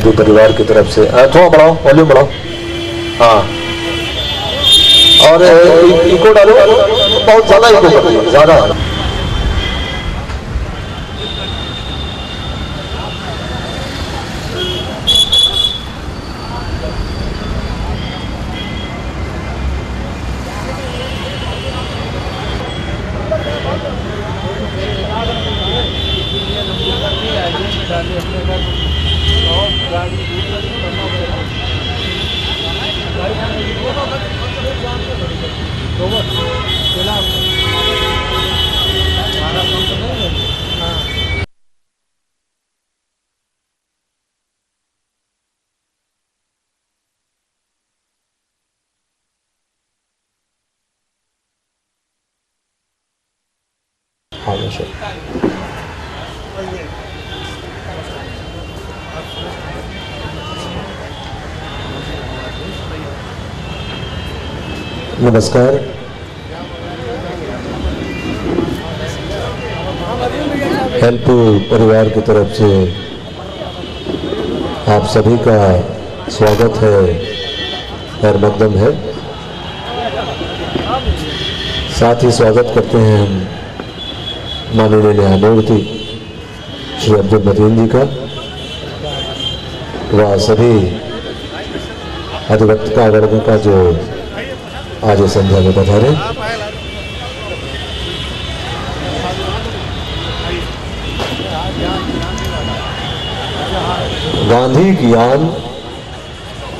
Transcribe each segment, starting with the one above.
LP परिवार की तरफ से थोड़ा बढ़ाओ, वॉल्यूम बढ़ाओ। हाँ, और इको डालो, बहुत ज्यादा इको कर रही है, ज्यादा। नमस्कार। हेल्प परिवार की तरफ से आप सभी का स्वागत है और मकदम है। साथ ही स्वागत करते हैं हम माननीय न्यायमूर्ति श्री अब्दुल मतीन जी का व सभी अधिवक्ता वर्ग का जो आज संध्या में पधारे। गांधी की आन,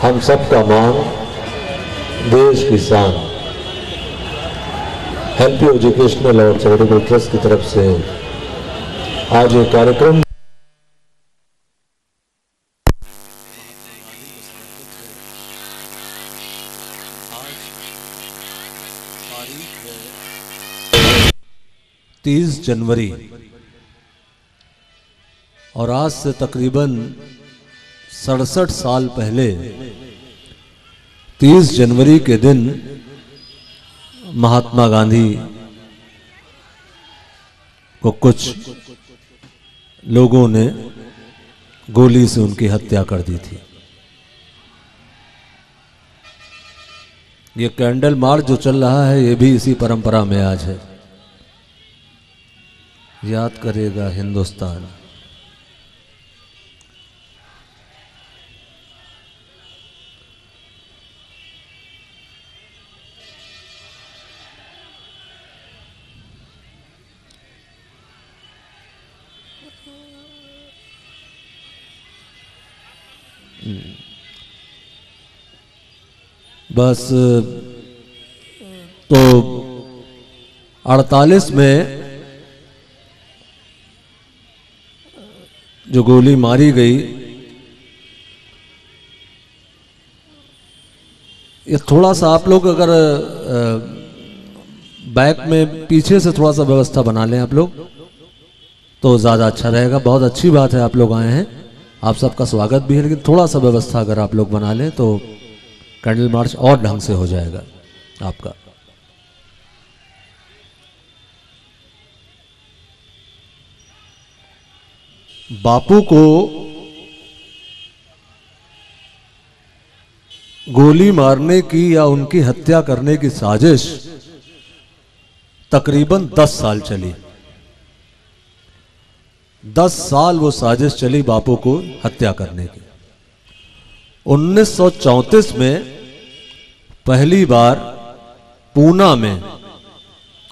हम सब का मान, देश की शान। हेल्प एजुकेशनल और चैरिटेबल ट्रस्ट की तरफ से आज ये कार्यक्रम है 30 जनवरी और आज से तकरीबन 67 साल पहले 30 जनवरी के दिन महात्मा गांधी को कुछ लोगों ने गोली से उनकी हत्या कर दी थी। ये कैंडल मार्च जो चल रहा है ये भी इसी परंपरा में आज है। याद करेगा हिंदुस्तान। बस तो 48 में जो गोली मारी गई, ये थोड़ा सा आप लोग अगर बैक में पीछे से थोड़ा सा व्यवस्था बना लें आप लोग तो ज़्यादा अच्छा रहेगा। बहुत अच्छी बात है आप लोग आए हैं, आप सबका स्वागत भी है, लेकिन थोड़ा सा व्यवस्था अगर आप लोग बना लें तो कैंडल मार्च और ढंग से हो जाएगा आपका। बापू को गोली मारने की या उनकी हत्या करने की साजिश तकरीबन 10 साल चली। 10 साल वो साजिश चली बापू को हत्या करने की। 1934 में पहली बार पूना में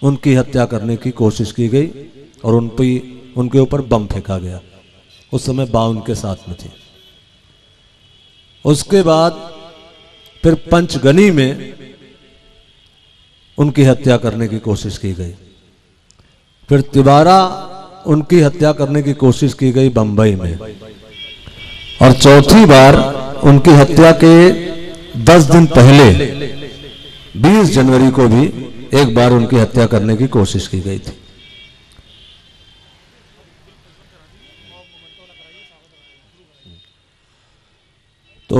उनकी हत्या करने की कोशिश की गई और उनके ऊपर बम फेंका गया। उस समय बा उनके साथ में थी। उसके बाद फिर पंचगनी में उनकी हत्या करने की कोशिश की गई। फिर तिवारा उनकी हत्या करने की कोशिश की गई बंबई में। और चौथी बार उनकी हत्या के 10 दिन पहले 20 जनवरी को भी एक बार उनकी हत्या करने की कोशिश की गई थी। तो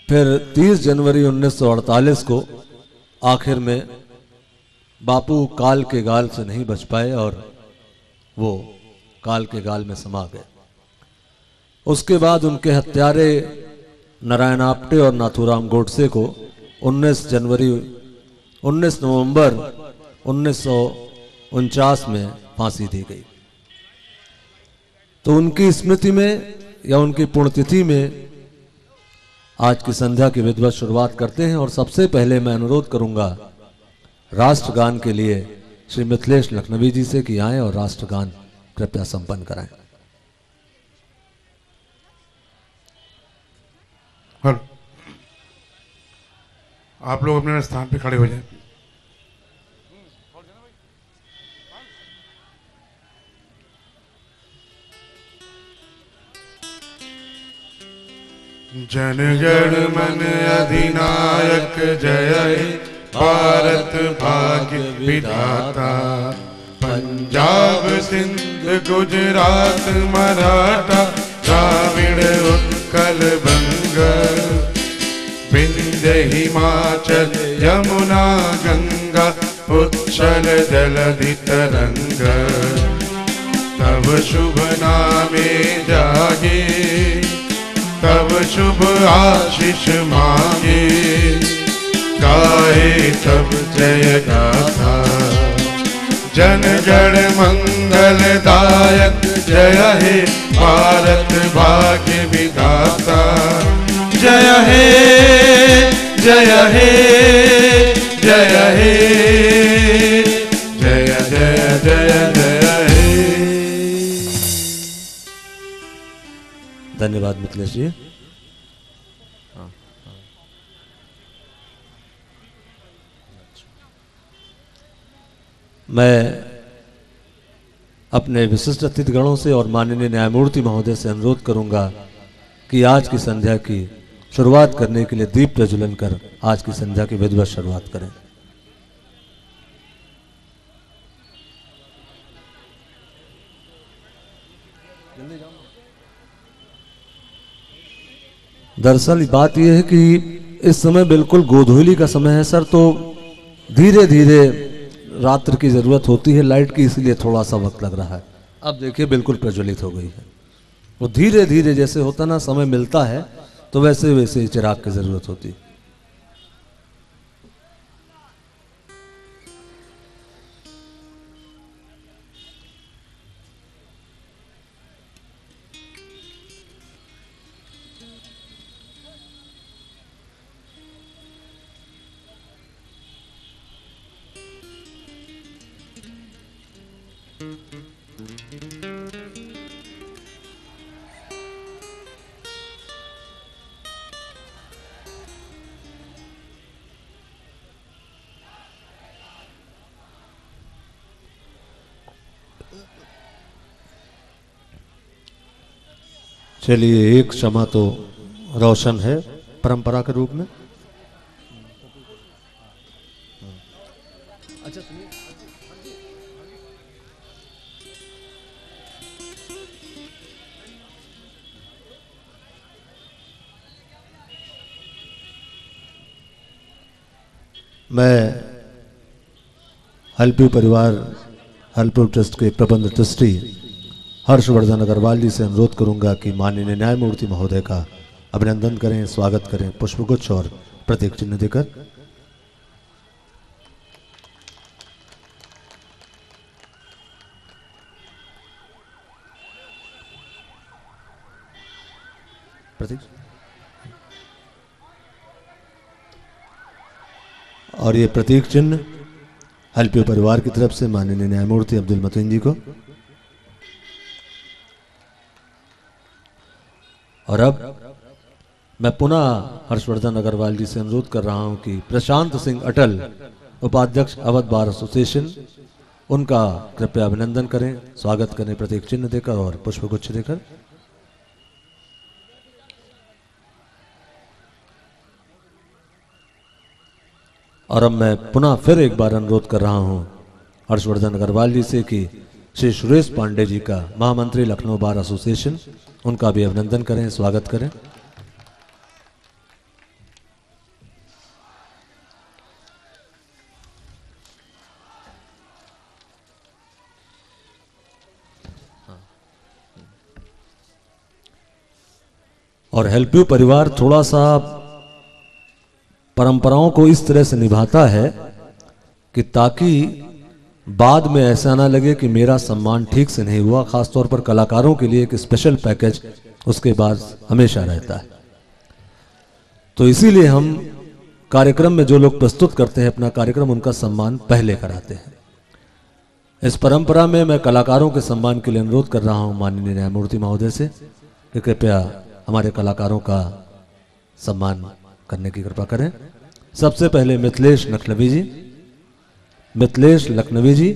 फिर 30 जनवरी 1948 को आखिर में बापू काल के गाल से नहीं बच पाए और वो काल के गाल में समा गए। उसके बाद उनके हत्यारे नारायण आप्टे और नाथूराम गोडसे को 19 नवंबर 1949 में फांसी दी गई। तो उनकी स्मृति में या उनकी पुण्यतिथि में आज की संध्या की विधिवत शुरुआत करते हैं। और सबसे पहले मैं अनुरोध करूंगा राष्ट्रगान के लिए श्री मिथिलेश लखनवी जी से कि आएं और राष्ट्रगान कृपया संपन्न कराएं। आप लोग अपने स्थान पे खड़े हो जाएं। जनगण मन अधिनायक जय हे भारत भाग्य विधाता। पंजाब सिंध गुजरात मराठा द्राविड़ उत्कल बंग। विंध्य हिमाचल यमुना गंगा उच्छल जलधि तरंग। तब शुभ नामे जागे तब शुभ आशीष मांगे। गाए तब जय गाथा जन गण मंगल दायक जय हे भारत भाग्य विधाता। जय हे जय हे जय हे जय जय जय जय हे। धन्यवाद मिथिलेश जी। मैं अपने विशिष्ट अतिथिगणों से और माननीय न्यायमूर्ति महोदय से अनुरोध करूंगा कि आज की संध्या की शुरुआत करने के लिए दीप प्रज्वलन कर आज की संध्या की विधिवत शुरुआत करें। दरअसल बात यह है कि इस समय बिल्कुल गोधूली का समय है सर, तो धीरे धीरे रात्र की जरूरत होती है लाइट की, इसलिए थोड़ा सा वक्त लग रहा है। अब देखिए बिल्कुल प्रज्वलित हो गई है। वो धीरे धीरे जैसे होता ना समय मिलता है तो वैसे वैसे चिराग की जरूरत होती है। चलिए, एक क्षमा तो रोशन है परंपरा के रूप में। अच्छा सुनिए, मैं हल्पी परिवार हल्पी ट्रस्ट के प्रबंध ट्रस्टी हर्षवर्धन अग्रवाल जी से अनुरोध करूंगा कि माननीय न्यायमूर्ति महोदय का अभिनंदन करें, स्वागत करें पुष्पगुच्छ और प्रतीक चिन्ह देकर। प्रतीक और ये प्रतीक चिन्ह हल्पी परिवार की तरफ से माननीय न्यायमूर्ति अब्दुल मतीन जी को। और अब मैं पुनः हर्षवर्धन अग्रवाल जी से अनुरोध कर रहा हूं कि प्रशांत सिंह अटल, उपाध्यक्ष अवध बार एसोसिएशन, उनका कृपया अभिनंदन करें, स्वागत करें प्रतीक चिन्ह देकर और पुष्पगुच्छ देकर। और अब मैं पुनः फिर एक बार अनुरोध कर रहा हूं हर्षवर्धन अग्रवाल जी से कि श्री सुरेश पांडे जी का, महामंत्री लखनऊ बार एसोसिएशन, उनका भी अभिनंदन करें, स्वागत करें। और हेल्प यू परिवार थोड़ा सा परंपराओं को इस तरह से निभाता है कि ताकि बाद में ऐसा ना लगे कि मेरा सम्मान ठीक से नहीं हुआ। खासतौर पर कलाकारों के लिए एक स्पेशल पैकेज उसके बाद हमेशा रहता है। तो इसीलिए हम कार्यक्रम में जो लोग प्रस्तुत करते हैं अपना कार्यक्रम, उनका सम्मान पहले कराते हैं। इस परंपरा में मैं कलाकारों के सम्मान के लिए अनुरोध कर रहा हूं माननीय न्यायमूर्ति महोदय से कि कृपया हमारे कलाकारों का सम्मान करने की कृपा करें। सबसे पहले मिथिलेश लखनवी जी, मिथिलेश लखनवी जी।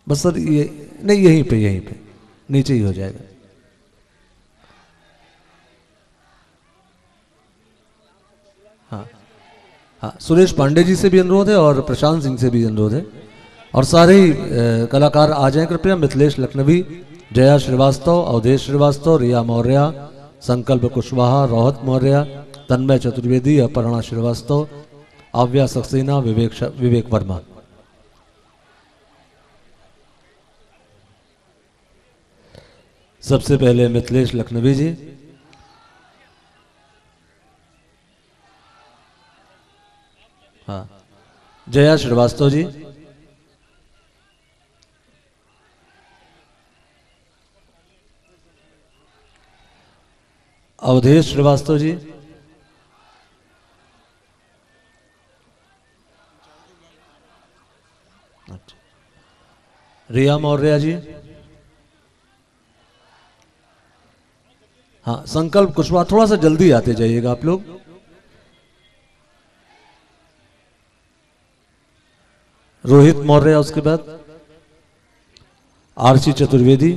बस सर ये नहीं, यहीं पे नीचे ही हो जाएगा। हाँ, सुरेश पांडे जी से भी अनुरोध है और प्रशांत सिंह से भी अनुरोध है, और सारे ही कलाकार आ जाएं कृपया। मिथिलेश लखनवी, जया श्रीवास्तव, अवधेश श्रीवास्तव, रिया मौर्य, संकल्प कुशवाहा, रोहित मौर्य, तन्मय चतुर्वेदी, अपर्णा श्रीवास्तव, आव्या सक्सेना, विवेक वर्मा। सबसे पहले मिथिलेश लखनवी जी। हाँ, जया श्रीवास्तव जी, अवधेश श्रीवास्तव जी, रिया मौर्य जी, हाँ, संकल्प कुशवाहा। थोड़ा सा जल्दी आते जाइएगा आप लोग। रोहित मौर्य, उसके बाद आरसी चतुर्वेदी,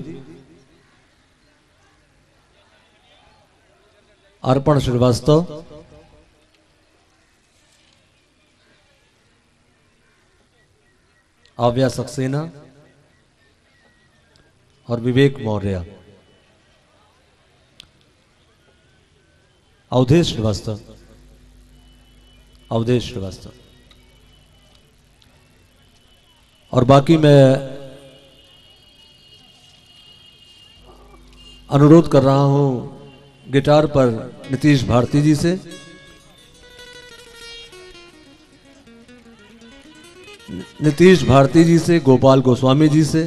अर्पण श्रीवास्तव, आव्या सक्सेना और विवेक मौर्य। अवधेश श्रीवास्तव, अवधेश श्रीवास्तव। और बाकी मैं अनुरोध कर रहा हूं गिटार पर नीतीश भारती जी से, नीतीश भारती जी से, गोपाल गोस्वामी जी से,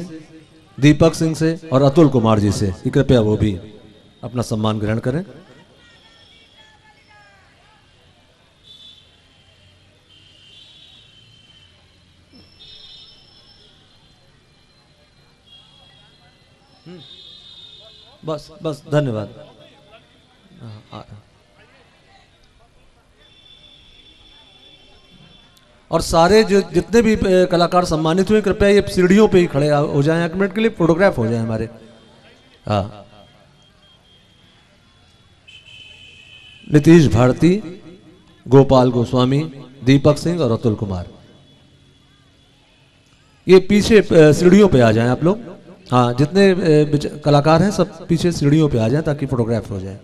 दीपक सिंह से और अतुल कुमार जी से, कृपया वो भी अपना सम्मान ग्रहण करें। बस बस, धन्यवाद। और सारे जो जितने भी कलाकार सम्मानित हुए कृपया ये सीढ़ियों पे ही खड़े हो जाएं, 1 मिनट के लिए फोटोग्राफ हो जाए हमारे। हाँ, नीतीश भारती, गोपाल गोस्वामी, दीपक सिंह और अतुल कुमार, ये पीछे सीढ़ियों पे आ जाएं आप लोग। हाँ, जितने कलाकार हैं सब पीछे सीढ़ियों पे आ जाएं ताकि फोटोग्राफ हो जाए।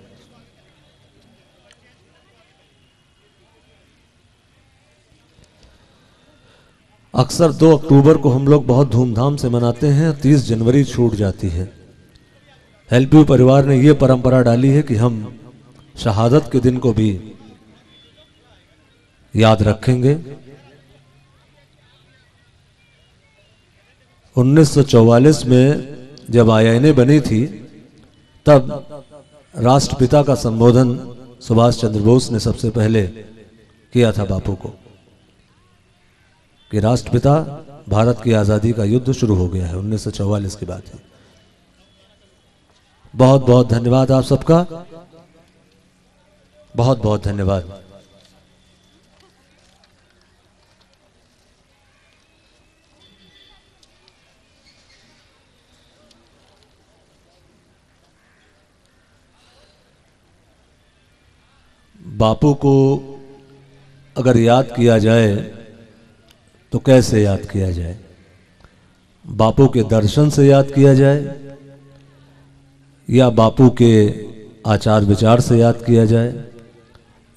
अक्सर 2 अक्टूबर को हम लोग बहुत धूमधाम से मनाते हैं, 30 जनवरी छूट जाती है। हेल्प यू परिवार ने ये परंपरा डाली है कि हम शहादत के दिन को भी याद रखेंगे। 1944 में जब आईएनए बनी थी तब राष्ट्रपिता का संबोधन सुभाष चंद्र बोस ने सबसे पहले किया था बापू को कि राष्ट्रपिता, भारत की आजादी का युद्ध शुरू हो गया है 1944 की बात है। बहुत बहुत धन्यवाद आप सबका, बहुत बहुत धन्यवाद। बापू को अगर याद किया जाए तो कैसे याद किया जाए? बापू के दर्शन से याद किया जाए या बापू के आचार विचार से याद किया जाए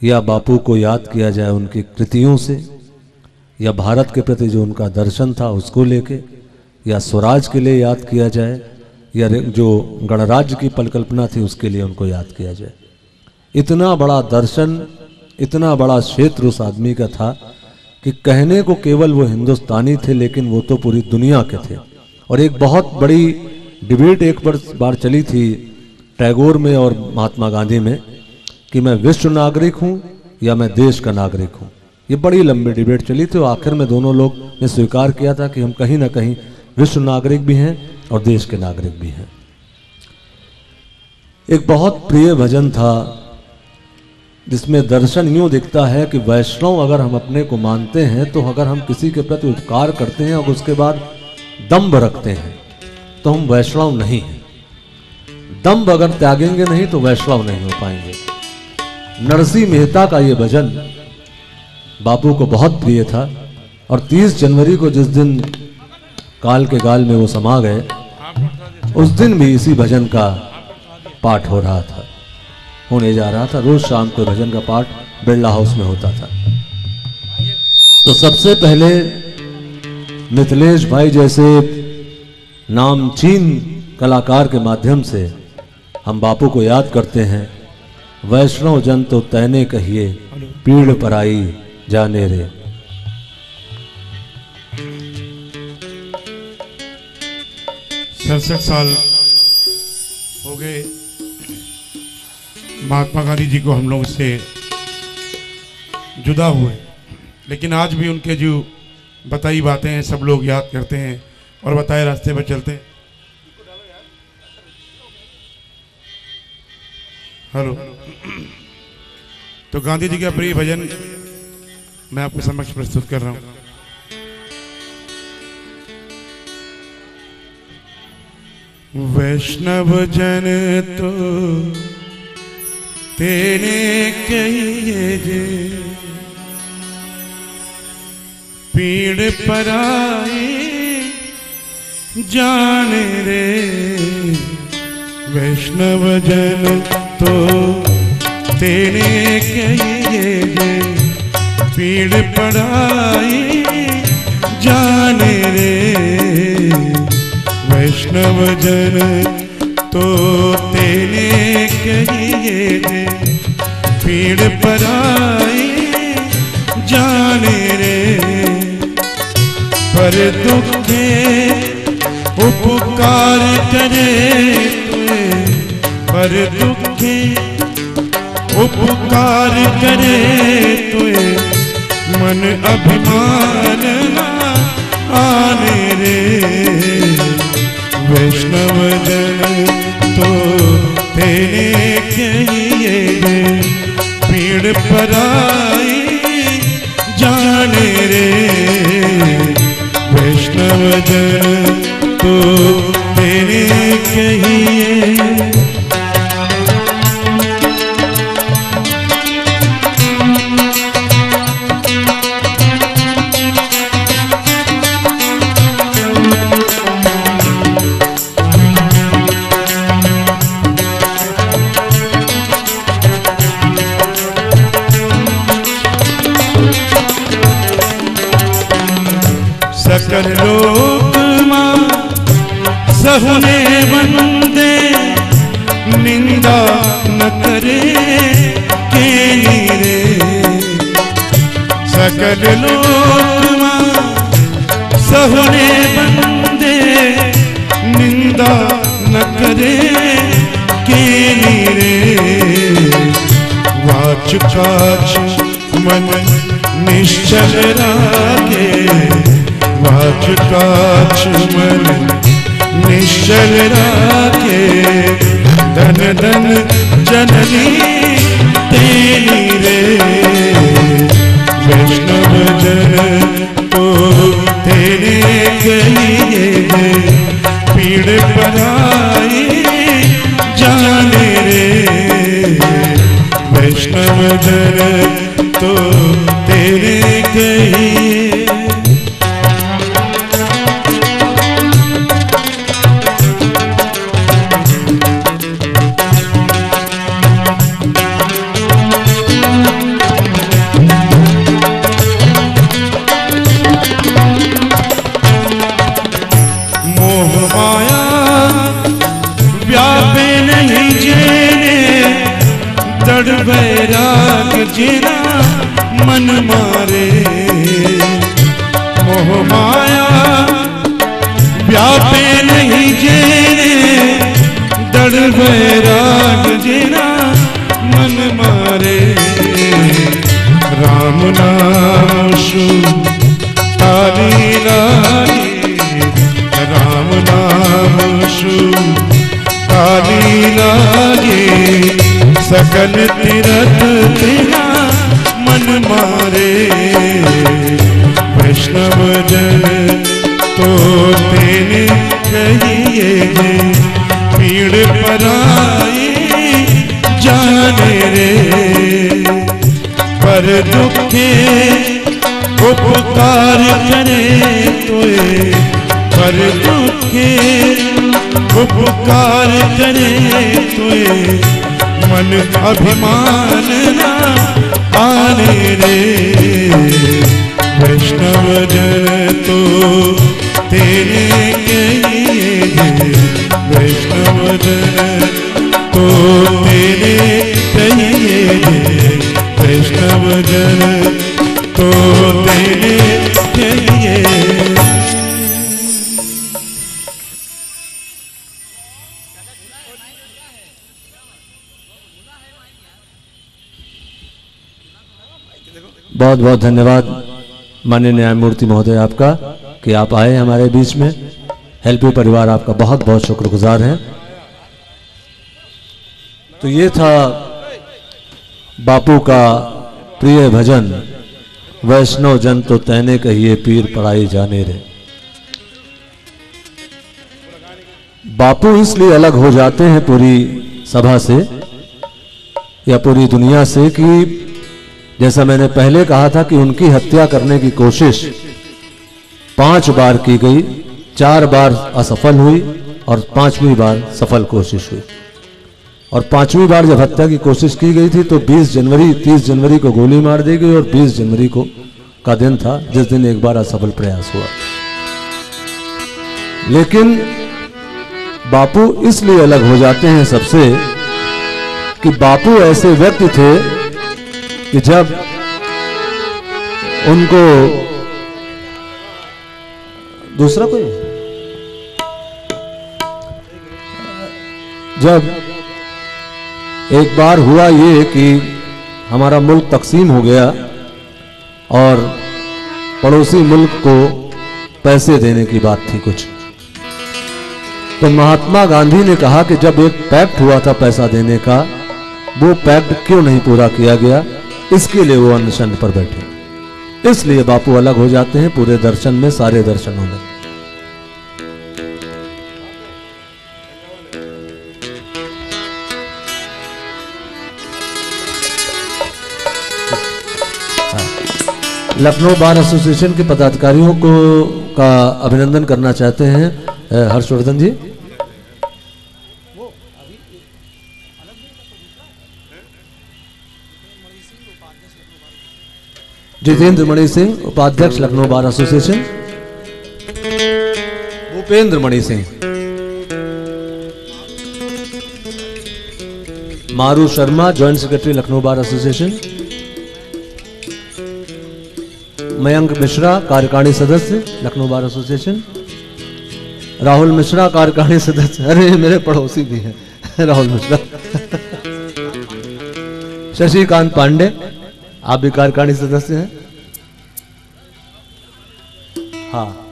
या बापू को याद किया जाए उनकी कृतियों से या भारत के प्रति जो उनका दर्शन था उसको लेके या स्वराज के लिए याद किया जाए या जो गणराज्य की परिकल्पना थी उसके लिए उनको याद किया जाए। इतना बड़ा दर्शन, इतना बड़ा क्षेत्र उस आदमी का था कि कहने को केवल वो हिंदुस्तानी थे, लेकिन वो तो पूरी दुनिया के थे। और एक बहुत बड़ी डिबेट एक बार चली थी टैगोर में और महात्मा गांधी में कि मैं विश्व नागरिक हूँ या मैं देश का नागरिक हूँ। ये बड़ी लंबी डिबेट चली थी और आखिर में दोनों लोग ने स्वीकार किया था कि हम कहीं ना कहीं विश्व नागरिक भी हैं और देश के नागरिक भी हैं। एक बहुत प्रिय भजन था जिसमें दर्शन यूं दिखता है कि वैष्णव अगर हम अपने को मानते हैं तो अगर हम किसी के प्रति उपकार करते हैं और उसके बाद दंभ रखते हैं तो हम वैष्णव नहीं हैं। दंभ अगर त्यागेंगे नहीं तो वैष्णव नहीं हो पाएंगे। नरसिंह मेहता का ये भजन बापू को बहुत प्रिय था और 30 जनवरी को जिस दिन काल के गाल में वो समा गए, उस दिन भी इसी भजन का पाठ हो रहा था, होने जा रहा था। रोज शाम को भजन का पाठ बिरला हाउस में होता था। तो सबसे पहले मिथिलेश भाई जैसे नामचीन कलाकार के माध्यम से हम बापू को याद करते हैं। वैष्णव जन तो तैने कहिए, पीड़ पराई जाने रे। सड़सठ साल हो गए महात्मा गांधी जी को हम लोग से जुदा हुए, लेकिन आज भी उनके जो बताई बातें हैं सब लोग याद करते हैं और बताए रास्ते पर चलते हैं। हेलो। तो गांधी जी का प्रिय भजन मैं आपके समक्ष प्रस्तुत कर रहा हूं। वैष्णव जन तो तेने कहिए जे, पीड़ पराई जाने रे। वैष्णव जन तो तेने कहिए जे, पीड़ पराई जाने रे। वैष्णव जन तो तेने कहिए जे, पीड़ पराई जाने रे। पर दुखे उपकार करे तुए, पर दुखे उपकार करे तुए, मन अभिमान ना आने रे। वैष्णव जन तो तेने कहिए जे, पीड़ पराई जाने रे। वैष्णव जन तो तेने कहिए। सकल लोक मां सहुने वंदे, निंदा न करे केनी रे। सकल लोक मां सहुने वंदे, निंदा न करे केनी रे। वाच काच मन निश्चल राखे, वाच काच मन निश्चल राखे। धन धन जननी तेनी रे। वैष्णव जन तो तेने कहिए जे, पीड़ पराई जाने रे। वैष्णव जन तो तेने कहिए। वैराग जिना मन मारे, मोह माया व्यापे नहीं जेने, दृढ़ वैराग जिना मन मारे। राम नाम शु ताली लागे, राम नाम शु ताली लागे, सकल तीरथ तेरा मन मारे। वैष्णव जन तो तेने कहिए, पीड़ पराई जाने रे, पर दुखे उपकार करे तोए, पर दुखे उपकार करे तोए, मन अभिमान ना आने रे। वैष्णव जन तो तेरे कहिए, वैष्णव जन तो तेरे कहिए, वैष्णव जन तो तेरे कहिए। बहुत बहुत धन्यवाद माननीय न्यायमूर्ति महोदय आपका कि आप आए हमारे बीच में। हेल्पी परिवार आपका बहुत बहुत शुक्रगुजार है। तो ये था बापू का प्रिय भजन, वैष्णव जन तो तैने कहिए, पीर पराई जाने रे। बापू इसलिए अलग हो जाते हैं पूरी सभा से या पूरी दुनिया से कि जैसा मैंने पहले कहा था कि उनकी हत्या करने की कोशिश 5 बार की गई, 4 बार असफल हुई और 5वीं बार सफल कोशिश हुई। और 5वीं बार जब हत्या की कोशिश की गई थी तो 30 जनवरी को गोली मार दी गई और 20 जनवरी को का दिन था जिस दिन एक बार असफल प्रयास हुआ। लेकिन बापू इसलिए अलग हो जाते हैं सबसे कि बापू ऐसे व्यक्ति थे कि जब उनको दूसरा कोई जब एक बार हुआ ये कि हमारा मुल्क तकसीम हो गया और पड़ोसी मुल्क को पैसे देने की बात थी कुछ, तो महात्मा गांधी ने कहा कि जब एक पैक्ट हुआ था पैसा देने का, वो पैक्ट क्यों नहीं पूरा किया गया, इसके लिए वो अनशन पर बैठे। इसलिए बापू अलग हो जाते हैं पूरे दर्शन में, सारे दर्शनों में। लखनऊ बार एसोसिएशन के पदाधिकारियों को का अभिनंदन करना चाहते हैं हर्षवर्धन जी। जितेंद्र मणि सिंह उपाध्यक्ष लखनऊ बार एसोसिएशन, भूपेंद्र मणि सिंह, मारू Sharma joint secretary Lucknow bar association, Mayank Mishra कार्यकारिणी सदस्य लखनऊ बार एसोसिएशन, राहुल मिश्रा कार्यकारिणी सदस्य, अरे मेरे पड़ोसी भी हैं राहुल मिश्रा, शशिकांत पांडे आप भी कार्यकारिणी सदस्य हैं। हाँ, हाँ।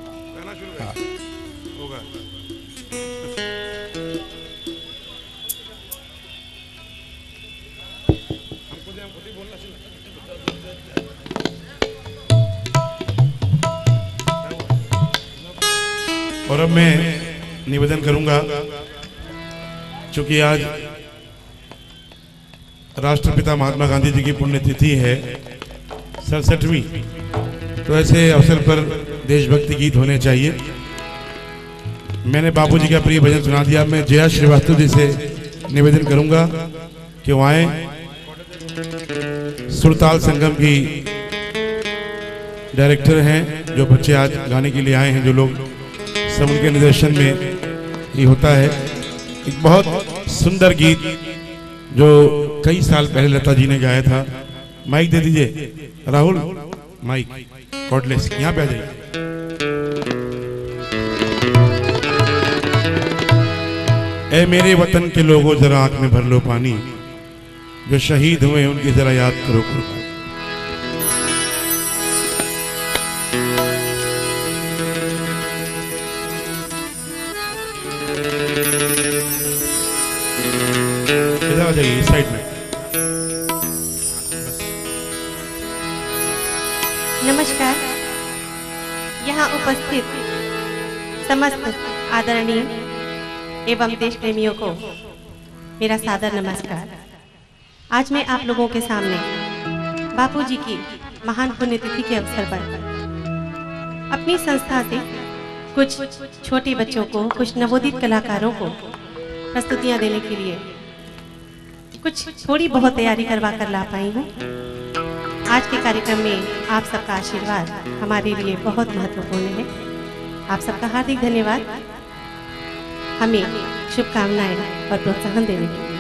और अब मैं निवेदन करूंगा, चूंकि आज राष्ट्रपिता महात्मा गांधी जी की पुण्यतिथि है 67वीं, तो ऐसे अवसर पर देशभक्ति गीत होने चाहिए। मैंने बापूजी का प्रिय भजन सुना दिया। मैं जया श्रीवास्तव जी से निवेदन करूंगा कि वो आए। सुरताल संगम की डायरेक्टर हैं, जो बच्चे आज गाने के लिए आए हैं, जो लोग सब उनके निर्देशन में ही होता है। एक बहुत सुंदर गीत जो कई साल पहले लता जी ने गाया था। माइक दे दीजिए राहुल, माइक कॉर्डलेस, यहाँ पे आ जाइए। ए मेरे वतन के लोगों जरा आंख में भर लो पानी, जो शहीद हुए उनकी जरा याद करो कुर्बानी। इधर आ जाइए इस साइड में। नमस्कार। यहाँ उपस्थित समस्त आदरणीय एवं देश प्रेमियों को मेरा सादर नमस्कार। आज मैं आप लोगों के सामने बापूजी की महान पुण्यतिथि के अवसर पर अपनी संस्था से कुछ छोटे बच्चों को, कुछ नवोदित कलाकारों को प्रस्तुतियां देने के लिए कुछ थोड़ी बहुत तैयारी करवा कर ला पाई हूँ। आज के कार्यक्रम में आप सबका आशीर्वाद हमारे लिए बहुत महत्वपूर्ण है। आप सबका हार्दिक धन्यवाद हमें शुभकामनाएं और प्रोत्साहन देने के लिए।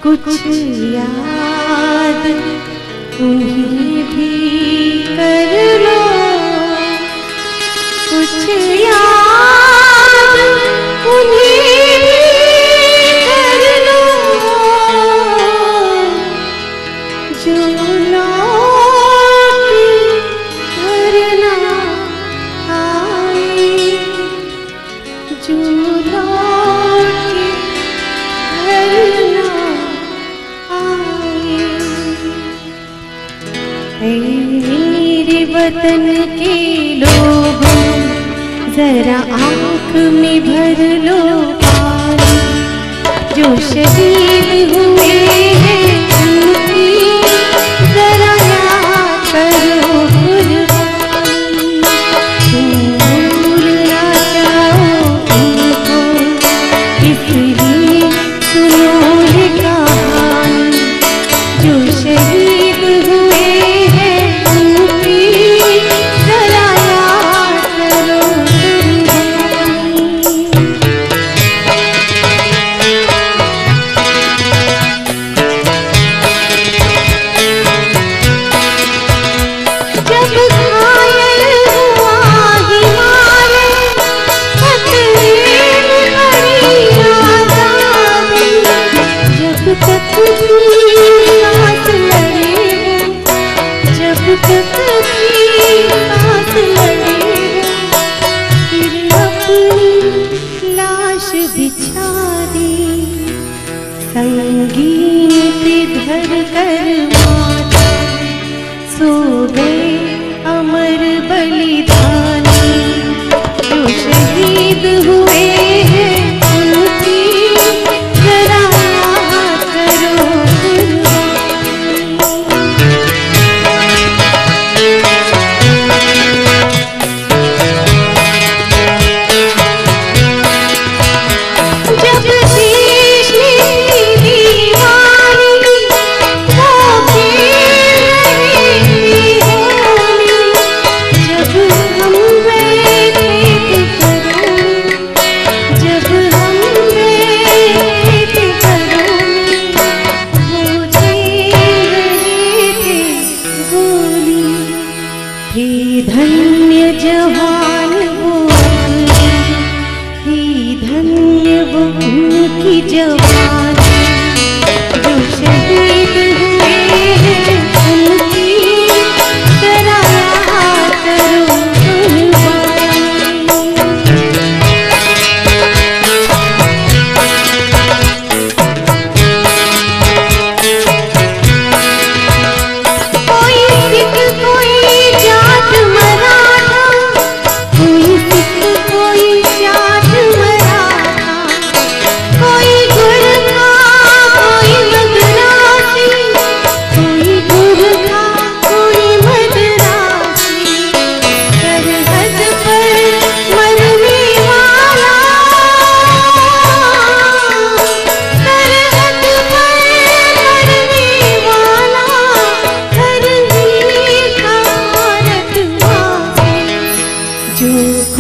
कुछ याद उन्हें भी कर लो, कुछ याद उन्हें भी कर लो, जो लौट घर ना आए, जो लौट घर ना मेरे वतन के लोगों जरा आंख में भर लो पानी, जो शहीद हुए हैं उनकी जरा याद करो कुर्बानी। तुम भूलना चाहो उनको इसलिए सुनो ये कहानी, जो शहीद हुए संगीत धर कर माता सो गए अमर बलिदानी, जो शहीद हुए हैं उनकी जरा याद करो जब देश में दीवानी वो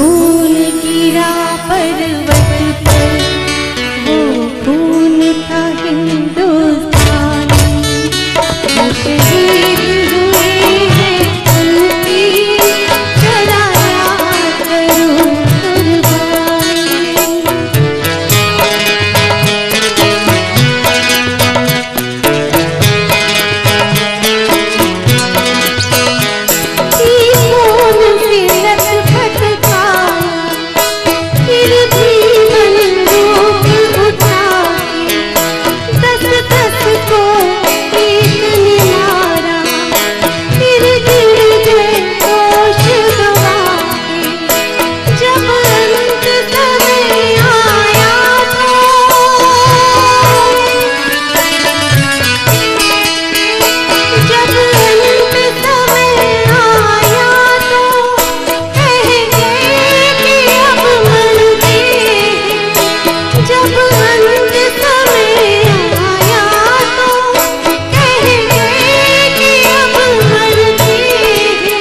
खून गिरा पर्वत पर, वो खून था हिंदुस्तानी। वो शहीद हुए हैं उनकी, जरा याद करो कुर्बानी। खून से लथपथ खाया, फिर भी बंदूक उठाई, 10-10 को एक ने मारा, फिर गिर गए होश गवा के। जब अंत समय आया था, जब अंत समय आया तो कह गए कि अब मरते हैं। जब अंत समय आया तो कह गए कि अब मरते हैं।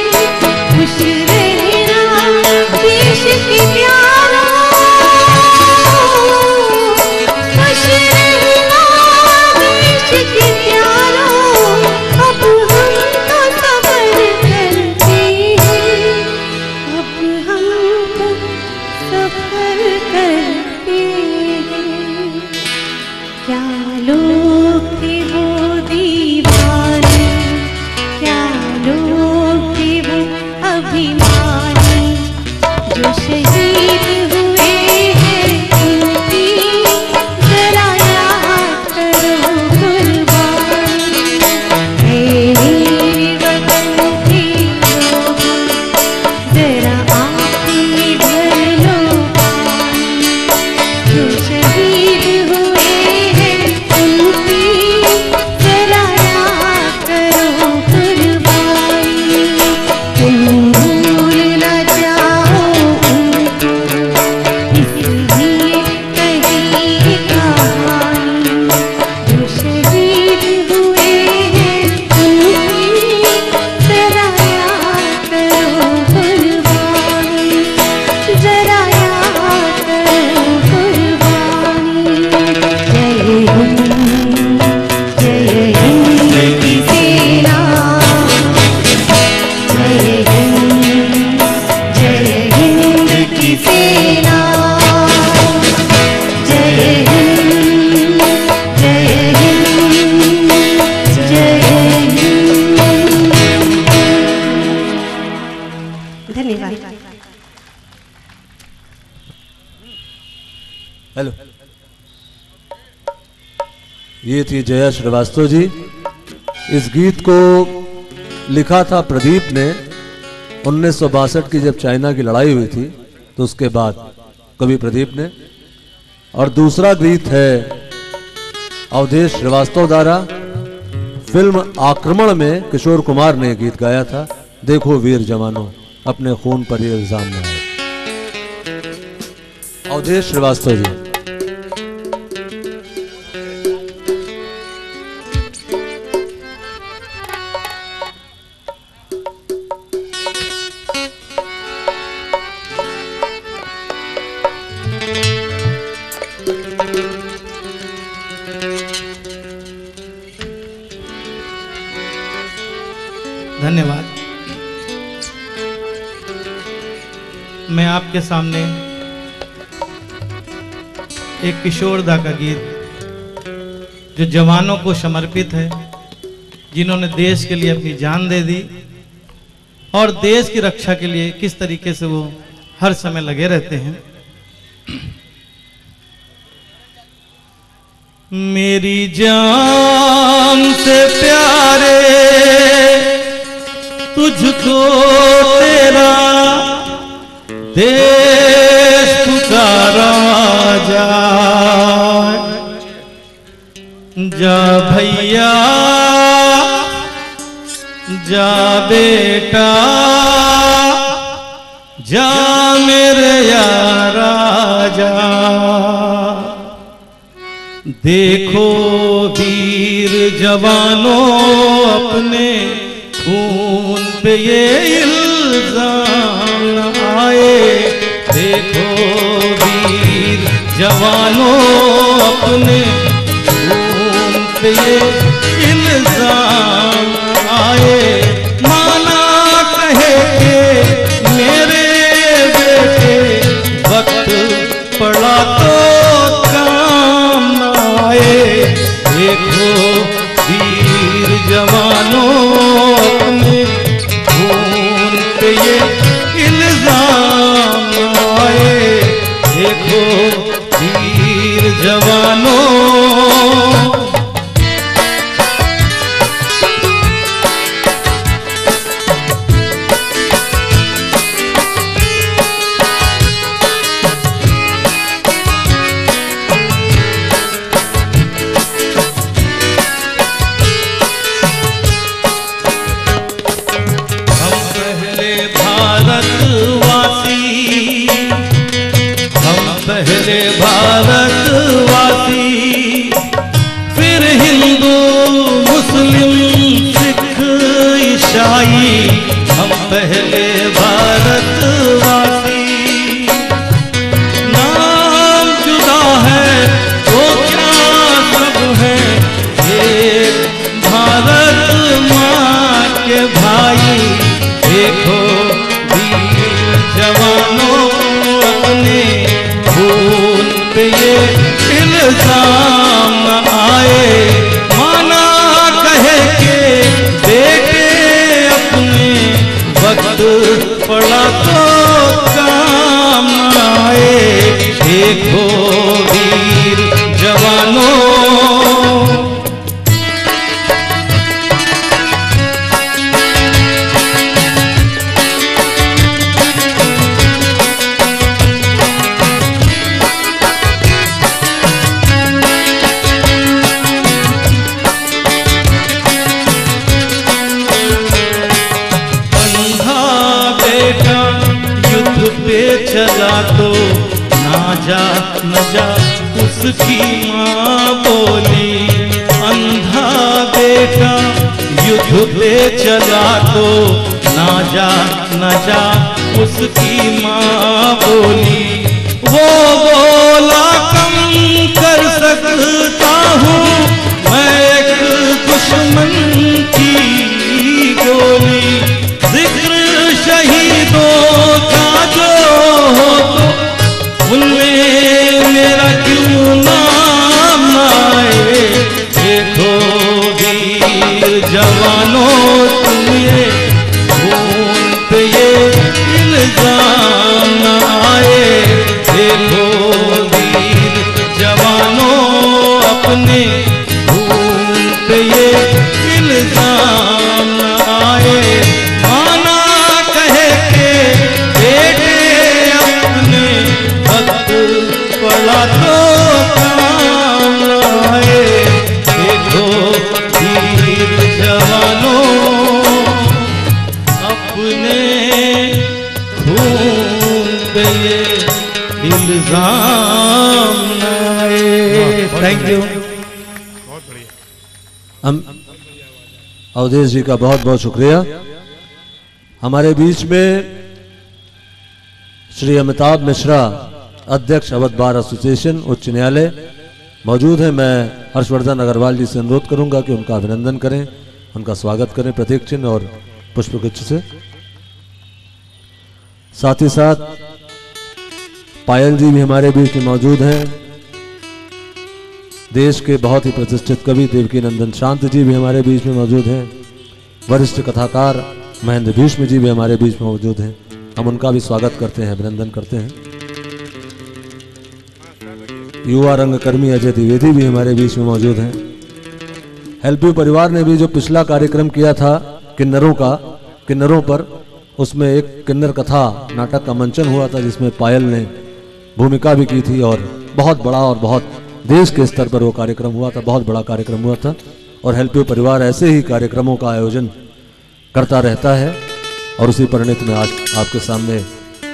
खुश रहना देश के प्यारों, खुश रहना देश के प्यारों। अब हम तो सफर करते हैं, अब हम तो सफर करते हैं। क्या लोग थे वो दीवाने, क्या लोग थे वो अभिमानी, जो शहीद हुए हैं उनकी, जरा याद करो कुर्बानी। मेरे वतन के लोगों, जरा आंखें भर लो पानी, जो शहीद हुए हैं उनकी, जरा याद करो कुर्बानी। तुम भूल न जाओ उनको, इसलिए कही कहानी, जो शहीद हुए हैं उनकी, जरा याद करो कुर्बानी, जरा याद करो कुर्बानी। जय हिंद, जय हिंद की सेना, जय हिंद, जय हिंद की सेना, जय हिंद, जय हिंद, जय हिंद। धन्यवाद। हेलो, ये थी जया श्रीवास्तव जी। इस गीत को लिखा था प्रदीप ने 1962 की, जब चाइना की लड़ाई हुई थी तो उसके बाद कवि प्रदीप ने। और दूसरा गीत है अवधेश श्रीवास्तव द्वारा। फिल्म आक्रमण में किशोर कुमार ने गीत गाया था, देखो वीर जवानों अपने खून पर ये इल्जाम न आए। अवधेश श्रीवास्तव जी। धन्यवाद। मैं आपके सामने एक किशोर दा का गीत जो जवानों को समर्पित है, जिन्होंने देश के लिए अपनी जान दे दी और देश की रक्षा के लिए किस तरीके से वो हर समय लगे रहते हैं। मेरी जान से प्यारे तुझको तेरा देश पुकारा जाए। जा भैया जा बेटा जा मेरे यारा जा। देखो वीर जवानों अपने खून पे ये इल्जाम न आए। अपने खून पे ये इल्जाम आए, माना कहे के मेरे बेटे वक्त पड़ा तो काम न आए। देखो वीर जवानों अपने खून पे ये इल्जाम आए, देखो वीर जवानों। पहले भारतवासी, फिर हिंदू मुस्लिम सिख ईसाई, हम पहले भारतवासी। नाम जुदा है तो क्या सब है, एक भारत माँ के भाई। देखो वीर जवानों अपने खून पे ये इल्जाम आए, माना कहे के बेटे अपने वक्त पड़ा तो काम आए। देखो वीर जवानों। चला तो न जा उसकी माँ बोली, अंधा बेटा युद्ध पे चला तो न जा उसकी माँ बोली। वो बोला कम कर सकता हूँ मैं एक दुश्मन की गोली, जिक्र शहीदों का जो हो तो उनमें मेरा क्यों नाम आए। देखो वीर जवानों तुम्हें खून पे ये इल्जाम न आए। देखो वीर जवानों अपने खून पे ये इल्जाम न आए, माना कहे के बेटे अपने वक्त पड़ा तो काम आए। देखो वीर जवानों अपने खून पे ये इल्जाम आए। Thank you. हम अवधेश जी का बहुत बहुत शुक्रिया। हमारे बीच में श्री अमिताभ मिश्रा, अध्यक्ष अवध बार एसोसिएशन उच्च न्यायालय मौजूद हैं। मैं हर्षवर्धन अग्रवाल जी से अनुरोध करूंगा कि उनका अभिनंदन करें, उनका स्वागत करें प्रतीक चिन्ह और पुष्पगुच्छ से। साथ ही साथ पायल जी भी हमारे बीच में मौजूद हैं। देश के बहुत ही प्रतिष्ठित कवि देवकी नंदन शांत जी भी हमारे बीच में मौजूद हैं। वरिष्ठ कथाकार महेंद्र भीष्म जी भी हमारे बीच में मौजूद हैं। हम उनका भी स्वागत करते हैं, अभिनंदन करते हैं। युवा रंगकर्मी अजय द्विवेदी भी हमारे बीच में मौजूद हैं। हेल्प यू परिवार ने भी जो पिछला कार्यक्रम किया था किन्नरों पर, उसमें एक किन्नर कथा नाटक का मंचन हुआ था जिसमें पायल ने भूमिका भी की थी और बहुत बड़ा और बहुत देश के स्तर पर वो कार्यक्रम हुआ था, बहुत बड़ा कार्यक्रम हुआ था। और हेल्प यू परिवार ऐसे ही कार्यक्रमों का आयोजन करता रहता है और उसी परिणति में आज आपके सामने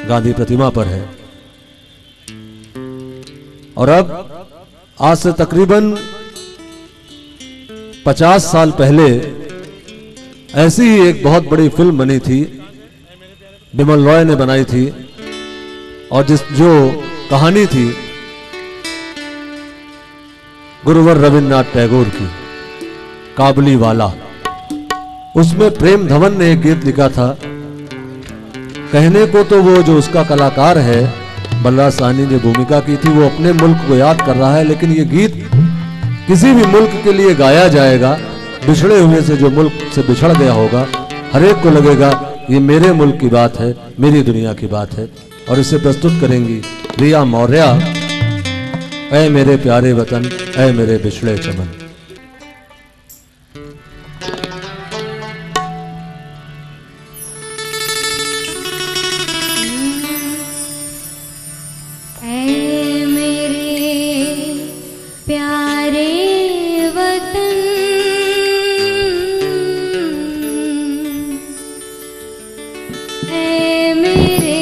गांधी प्रतिमा पर है। और अब आज से तकरीबन 50 साल पहले ऐसी ही एक बहुत बड़ी फिल्म बनी थी, बिमल रॉय ने बनाई थी, और जो कहानी थी गुरुवर रविन्द्रनाथ टैगोर की काबुली वाला। उसमें प्रेम धवन ने एक गीत लिखा था। कहने को तो वो जो उसका कलाकार है बलराज साहनी ने भूमिका की थी, वो अपने मुल्क को याद कर रहा है, लेकिन ये गीत किसी भी मुल्क के लिए गाया जाएगा, बिछड़े हुए से जो मुल्क से बिछड़ गया होगा, हर एक को लगेगा ये मेरे मुल्क की बात है, मेरी दुनिया की बात है। और इसे प्रस्तुत करेंगी रिया मौर्य। ऐ मेरे प्यारे वतन, ऐ मेरे बिछड़े चमन। ऐ मेरे प्यारे वतन, ऐ मेरे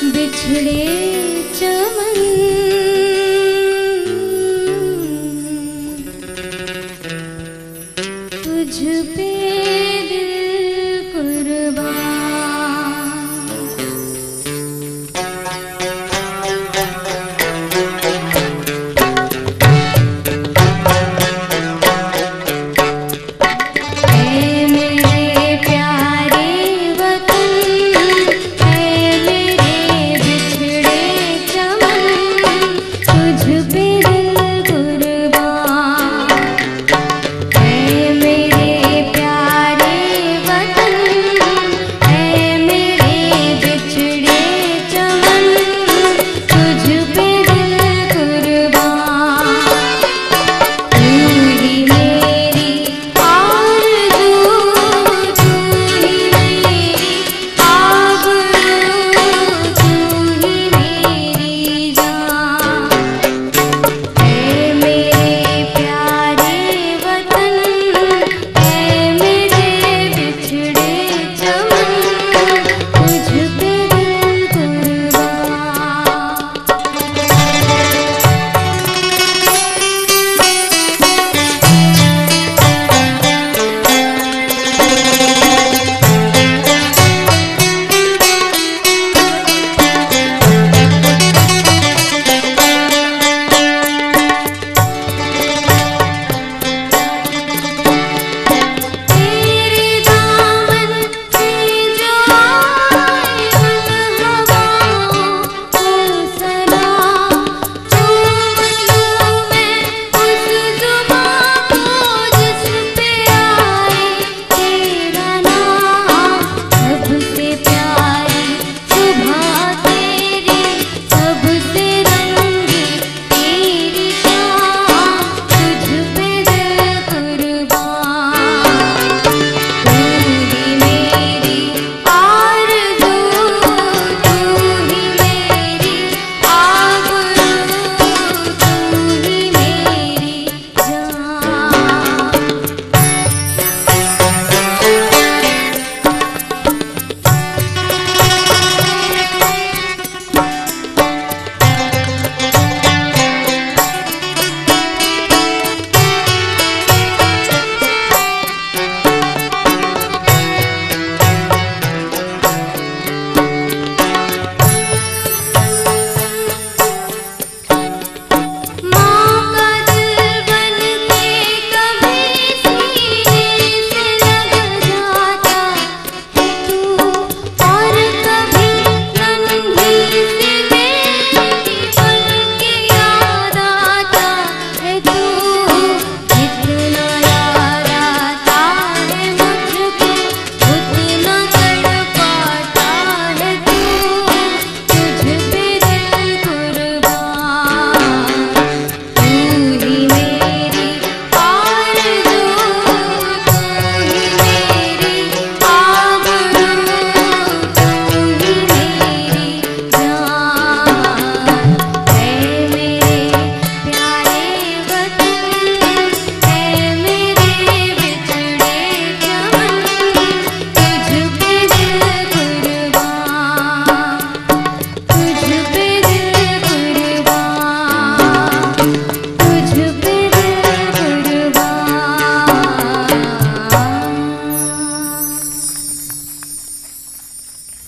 बिछड़े चमन, तुझ पे दिल कुर्बान।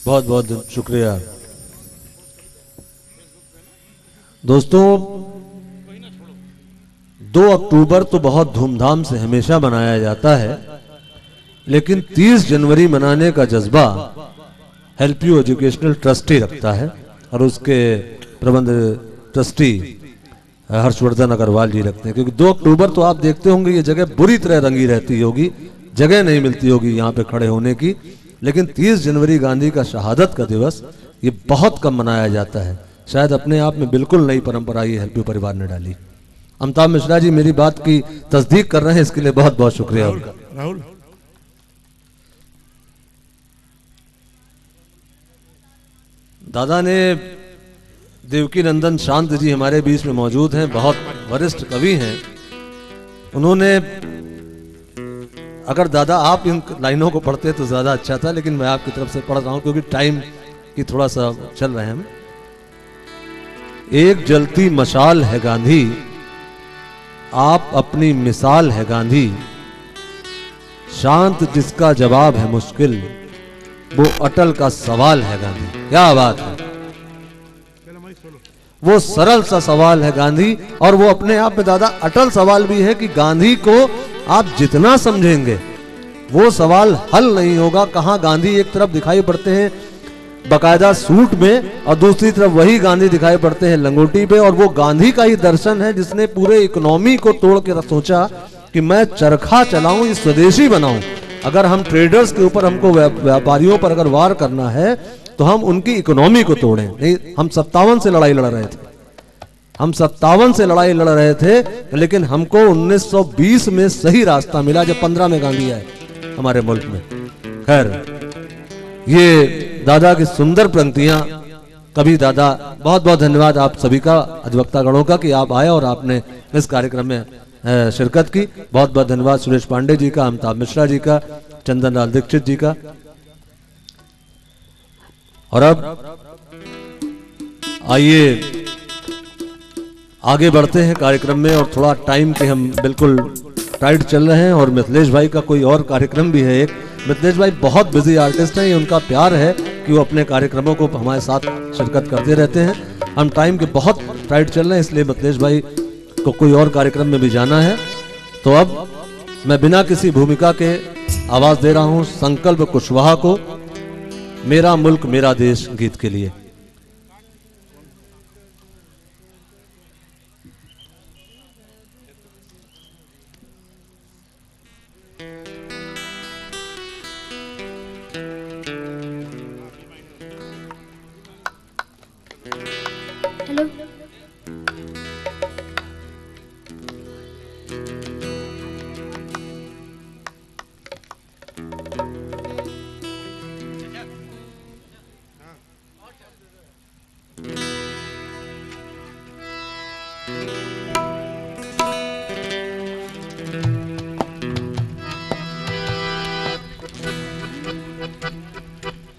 बहुत बहुत शुक्रिया दोस्तों। 2 अक्टूबर तो बहुत धूमधाम से हमेशा मनाया जाता है, लेकिन 30 जनवरी मनाने का जज्बा हेल्प यू एजुकेशनल ट्रस्टी रखता है और उसके प्रबंध ट्रस्टी हर्षवर्धन अग्रवाल जी रखते हैं। क्योंकि 2 अक्टूबर तो आप देखते होंगे ये जगह बुरी तरह रंगी रहती होगी, जगह नहीं मिलती होगी यहाँ पे खड़े होने की, लेकिन 30 जनवरी गांधी का शहादत का दिवस ये बहुत कम मनाया जाता है। शायद अपने आप में बिल्कुल नई परंपरा ये हेल्प यू परिवार ने डाली। अमिताभ मिश्रा जी मेरी बात की तस्दीक कर रहे हैं, इसके लिए बहुत बहुत शुक्रिया उनका। राहुल दादा ने देवकी नंदन शांत जी हमारे बीच में मौजूद हैं, बहुत वरिष्ठ कवि हैं। उन्होंने, अगर दादा आप इन लाइनों को पढ़ते तो ज्यादा अच्छा था, लेकिन मैं आपकी तरफ से पढ़ रहा हूं क्योंकि टाइम की थोड़ा सा चल रहे हैं हम। एक जलती मशाल है गांधी, आप अपनी मिसाल है गांधी, शांत जिसका जवाब है मुश्किल, वो अटल का सवाल है गांधी। क्या बात है, वो सरल सा सवाल है गांधी, और वो अपने आप में दादा अटल सवाल भी है कि गांधी को आप जितना समझेंगे वो सवाल हल नहीं होगा। कहां गांधी एक तरफ दिखाई पड़ते हैं बकायदा सूट में और दूसरी तरफ वही गांधी दिखाई पड़ते हैं लंगोटी पे, और वो गांधी का ही दर्शन है जिसने पूरे इकोनॉमी को तोड़ के सोचा कि मैं चरखा चलाऊं, इस स्वदेशी बनाऊं। अगर हम ट्रेडर्स के ऊपर, हमको व्यापारियों पर अगर वार करना है तो हम उनकी इकोनॉमी को तोड़ें। नहीं, हम 57 से लड़ाई लड़ रहे थे, हम 57 से लड़ाई लड़ रहे थे, लेकिन हमको 1920 में सही रास्ता मिला जब 15 में गांधी आए हमारे मुल्क में। खैर, ये दादा की सुंदर पंक्तियां। कभी दादा, बहुत बहुत धन्यवाद आप सभी का, अधिवक्ता गणों का, कि आप आए और आपने इस कार्यक्रम में शिरकत की। बहुत बहुत धन्यवाद सुरेश पांडे जी का, अमिताभ मिश्रा जी का, चंदन लाल दीक्षित जी का। और अब आइए आगे बढ़ते हैं कार्यक्रम में, और थोड़ा टाइम के हम बिल्कुल टाइट चल रहे हैं, और मिथिलेश भाई का कोई और कार्यक्रम भी है एक। मिथिलेश भाई बहुत बिजी आर्टिस्ट हैं, ये उनका प्यार है कि वो अपने कार्यक्रमों को हमारे साथ शिरकत करते रहते हैं। हम टाइम के बहुत टाइट चल रहे हैं, इसलिए मिथिलेश भाई को कोई और कार्यक्रम में भी जाना है। तो अब मैं बिना किसी भूमिका के आवाज दे रहा हूं संकल्प कुशवाहा को, मेरा मुल्क मेरा देश गीत के लिए। हेलो,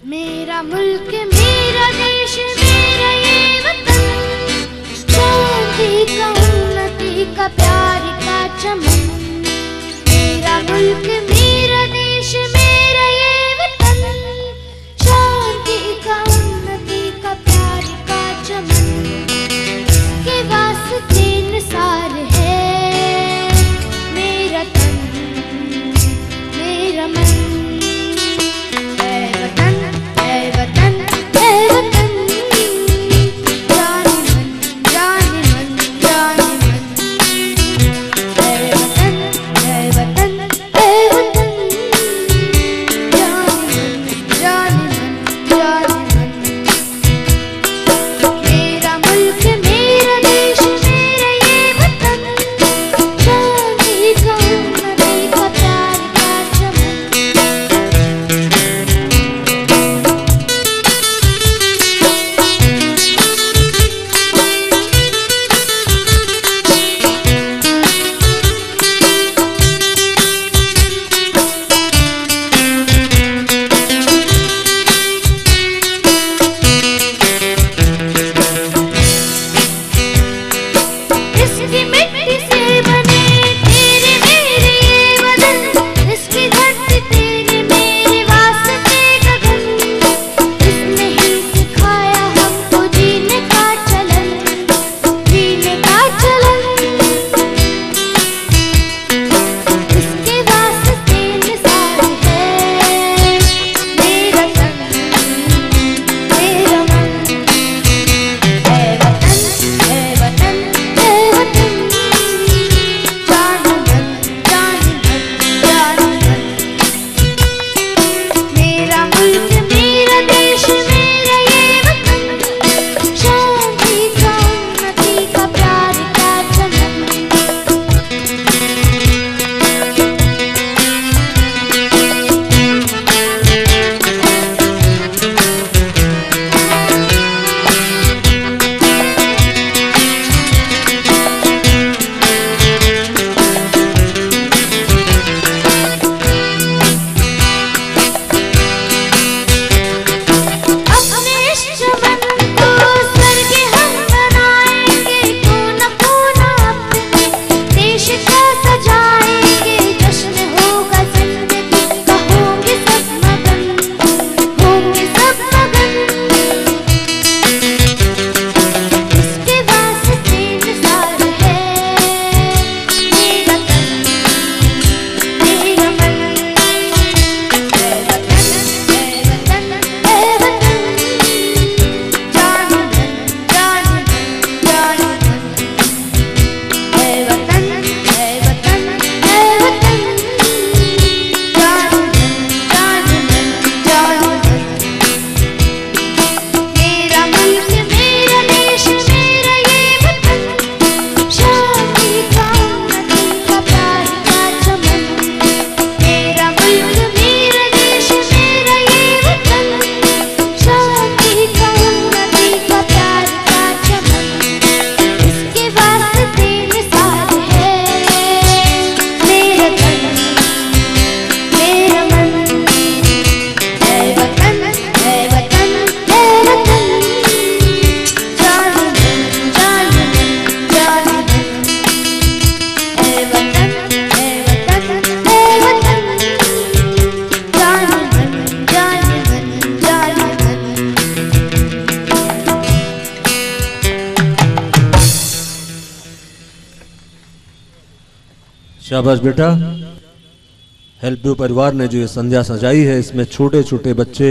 मेरा मुल्क मेरा देश मेरा ये वतन, शांति का उन्नति का प्यार का चमन। मेरा मुल्क मेरा देश मेरा ये वतन, शांति का उन्नति का प्यार का चमन। के वास्ते निसार है मेरा तन मेरा मन। ऐ वतन शाबाश बेटा। हेल्प यू परिवार ने जो ये संध्या सजाई है, इसमें छोटे छोटे बच्चे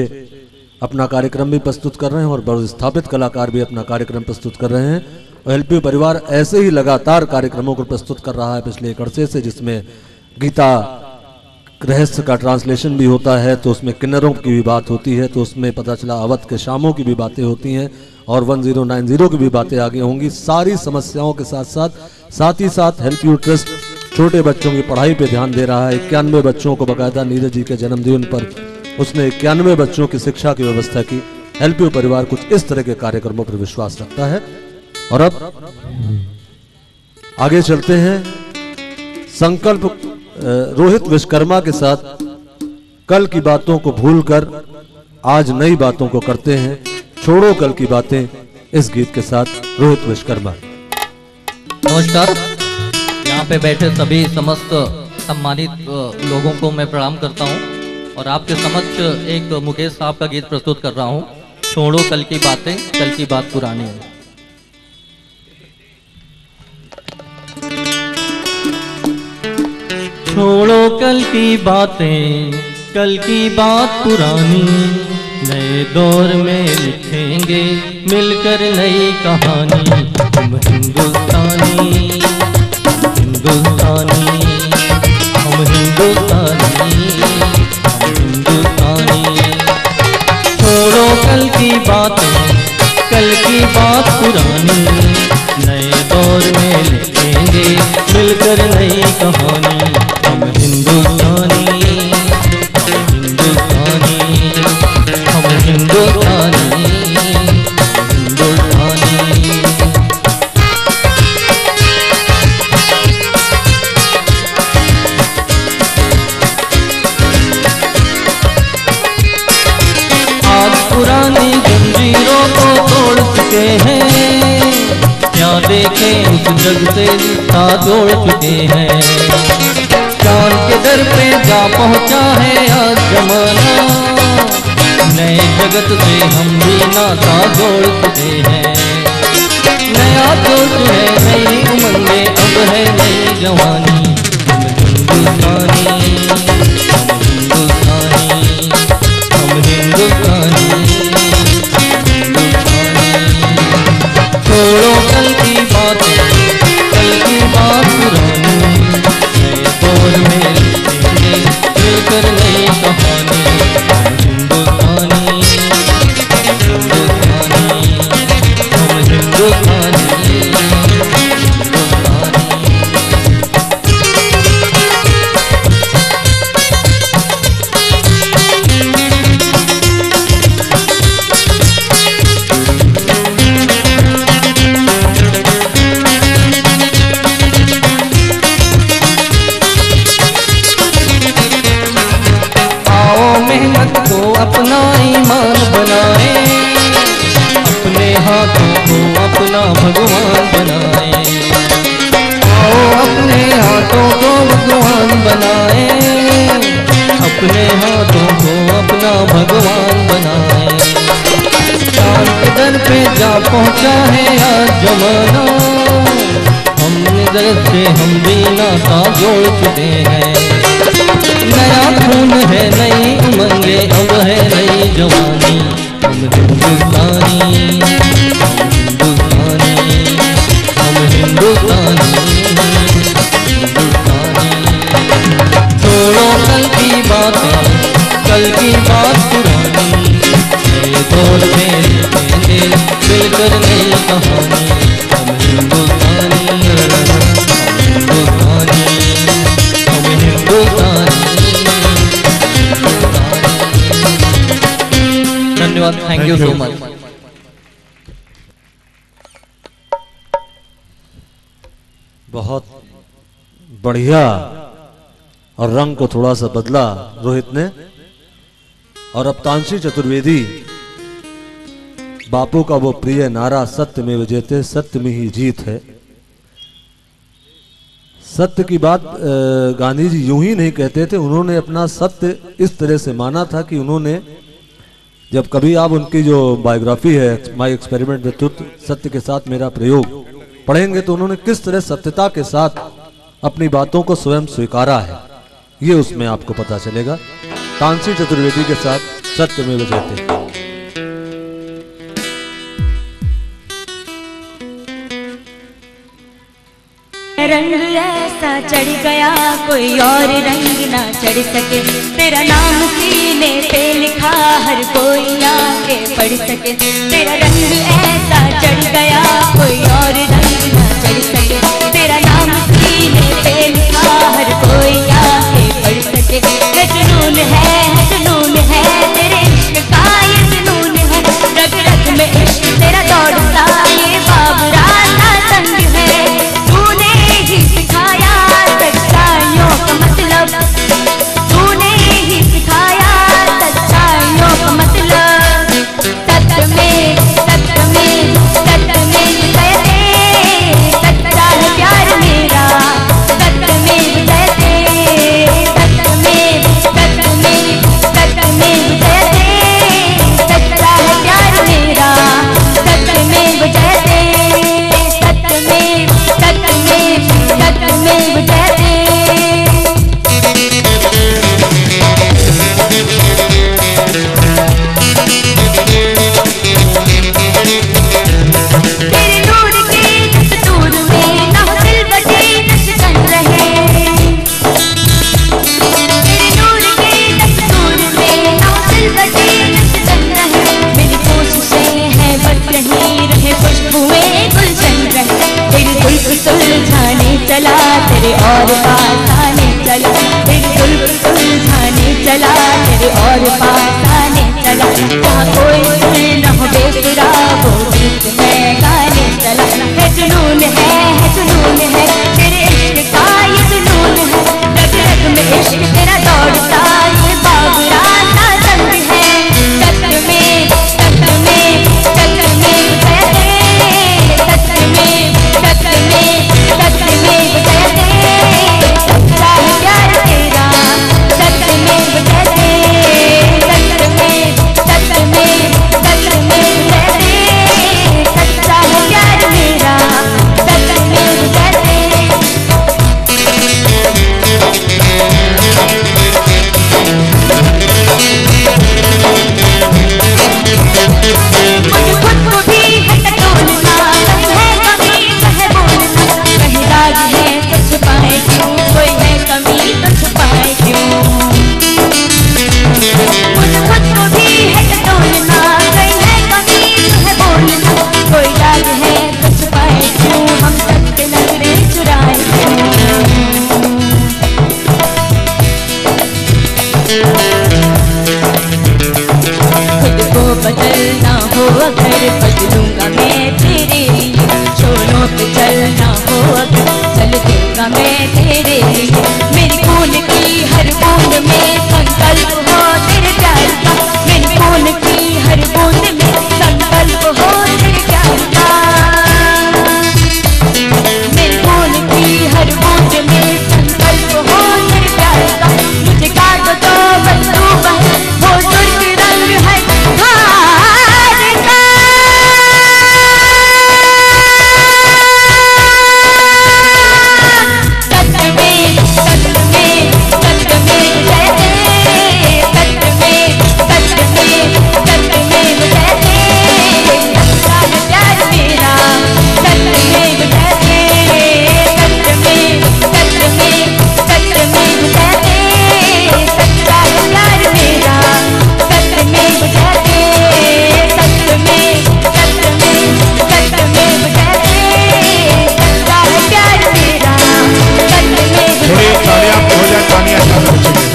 अपना कार्यक्रम भी प्रस्तुत कर रहे हैं और बड़े स्थापित कलाकार भी अपना कार्यक्रम प्रस्तुत कर रहे हैं। और हेल्प यू परिवार ऐसे ही लगातार कार्यक्रमों को प्रस्तुत कर रहा है पिछले एक अरसे से, जिसमें गीता रहस्य का ट्रांसलेशन भी होता है, तो उसमें किन्नरों की भी बात होती है, तो उसमें पता चला अवध के शामों की भी बातें होती हैं और 1090 की भी बातें आगे होंगी। सारी समस्याओं के साथ ही साथ हेल्प यू ट्रस्ट छोटे बच्चों की पढ़ाई पे ध्यान दे रहा है। 91 बच्चों को बकायदा नीरज जी के जन्मदिन पर उसने 91 बच्चों की शिक्षा की व्यवस्था की। हेल्प यू परिवार कुछ इस तरह के कार्यक्रमों पर विश्वास रखता है। और अब आगे चलते हैं संकल्प रोहित विश्वकर्मा के साथ, कल की बातों को भूलकर आज नई बातों को करते हैं, छोड़ो कल की बातें, इस गीत के साथ रोहित विश्वकर्मा। नमस्कार। यहाँ पे बैठे सभी समस्त सम्मानित लोगों को मैं प्रणाम करता हूँ और आपके समक्ष एक मुकेश साहब का गीत प्रस्तुत कर रहा हूँ, छोड़ो कल की बातें, कल की बात पुरानी है। छोड़ो कल की बातें, कल की बात पुरानी, नए दौर में लिखेंगे मिलकर नई कहानी। हम हिंदुस्तानी, हिंदुस्तानी, हम हिंदुस्तानी, हम हिंदुस्तानी। छोड़ो कल की बातें, कल की बात पुरानी, नए दौर में लिखेंगे मिलकर नई कहानी। हम हिंदुस्तानी, हम हिंदुस्तानी, हम हिंदुस्तानी, हिंदुस्तानी। आज पुरानी जंजीरों को तोड़ चुके हैं, क्या देखें उस जग से रिश्ता जोड़ चुके हैं। चांद के दर पे जा पहुंचा है आज जमाना, नए जगत से हम भी नाता जोड़ चुके हैं। नया जोश है, नई उमंगे, अब है नई जवानी। हम हिंदुस्तानी, हम हिंदुस्तानी, हम हिंदुस्तानी, हिंदुस्तानी। छोड़ो कल की बातें, कल की बात पुरानी, नए दौर में लिखेंगे मिलकर नई कहानी। हम हिंदुस्तानी, हम हिंदुस्तानी, हम हिंदुस्तानी, अपना ईमान बनाए, अपने हाथों को अपना भगवान बनाए। आओ अपने हाथों को भगवान बनाए, अपने हाथों को अपना भगवान बनाए। चांद के दर पे जा पहुंचा है आज जमाना, हम नजर से हम भी नाता जोड़ चुके हैं। नया खून है, नई उमंगे, अब है नई जवानी। हम हिंदुस्तानी, हम हिंदुस्तानी, हम हिंदुस्तानी, हिंदुस्तानी। छोड़ो कल की बातें, कल की बात पुरानी, नए दौर में लिखेंगे मिलकर नई कहानी। हम हिंदुस्तानी, हम हिंदुस्तानी, हम हिंदुस्तानी। धन्यवाद, थैंक यू सो मच। बहुत बढ़िया, और रंग को थोड़ा सा बदला रोहित ने। और अब तांशी चतुर्वेदी, बापू का वो प्रिय नारा, सत्य में विजेते, सत्य में ही जीत है। सत्य की बात गांधी जी यूं ही नहीं कहते थे, उन्होंने अपना सत्य इस तरह से माना था कि उन्होंने, जब कभी आप उनकी जो बायोग्राफी है माई एक्सपेरिमेंट विद ट्रुथ, सत्य के साथ मेरा प्रयोग, पढ़ेंगे तो उन्होंने किस तरह सत्यता के साथ अपनी बातों को स्वयं स्वीकारा है, ये उसमें आपको पता चलेगा। तानसेन चतुर्वेदी के साथ सत्यमेव जयते। रंग ऐसा चढ़ गया कोई और रंग ना चढ़ सके, तेरा नाम सीने पे लिखा हर कोई आके पढ़ सके। तेरा रंग ऐसा चढ़ गया कोई और रंग ना चढ़ सके, तेरा नाम सीने पे लिखा हर कोई आके पढ़ सके। है जुनून है तेरे इश्क का, ये जुनून है रग रग में इश्क तेरा दौड़ता, ये बाबरा सा संग है। तूने ही सिखाया सच्चाइयों का मतलब, तूने ही सिखाया सच्चाइयों का मतलब। सत्य में जयते, सच्चा है प्यार मेरा। सत्य में जयते, सत्य में जयते, सच्चा है प्यार मेरा। सत्य में जयते, सत्य में जयते। तेरे नूर के दस्तूर में ना हो दिल बटे नशकन रहे, तेरे नूर के दस्तूर में ना हो दिल बटे नशकन रहे। मेरी कोशिशें हैं बस यहीं रहे, खुशबुएं गुलशन रहे। तेरी जुल्फ सुलझाने चला, तेरे और पास आने चला। तेरी जुल्फ सुलझाने चला, तेरे और पास आने चला। जहाँ कोई सुन न हो बेसुरा, वो गीत मैं गाने चला। है जुनून है तेरे इश्क का, ये जुनून है रग रग में इश्क तेरा दौड़ता, ये बाबरा सा संग है। सत्य में जयते, सत्य में जयते, सच्चा है प्यार तेरा। सत्य में जयते, सत्य में जयते, सच्चा है प्यार मेरा। सत्य में जयते। मुझे खुद को भी है टटोलना, कहीं है कमी तो है बोलना। कहीं राज है तो छुपाए क्यों, कोई है कमी तो छुपाए क्यों। मुझे खुद को भी है टटोलना, कहीं है कमी तो है बोलना। कोई राज है तो छुपाए क्यों, हम सबके नजरें चुराए क्यों। खुद को बदलना हो अगर, बदलूंगा मैं तेरे लिए। छोरों पे चलना हो अगर, चल दूंगा मैं तेरे लिए। मेरी खून की हर बूंद में संकल्प हो तेरे प्यार का, मेरी खून की हर बूंद में संकल्प हो तेरे प्यार का। मेरी खून की हर बूंद में संकल्प हो तेरे प्यार का। मुझे काटो तो बस तू बस, वो सुर्ख रंग है हार का। सत्य में जयते, सत्य में जयते, सच्चा है प्यार मेरा। सत्य में जयते, सत्य में जयते, सच्चा है प्यार मेरा। सत्य में जयते, सत्य में जयते, सच्चा है प्यार मेरा। सत्य में थोड़ी तालियां हो जाए, तालियां ज्यादा बचेंगे।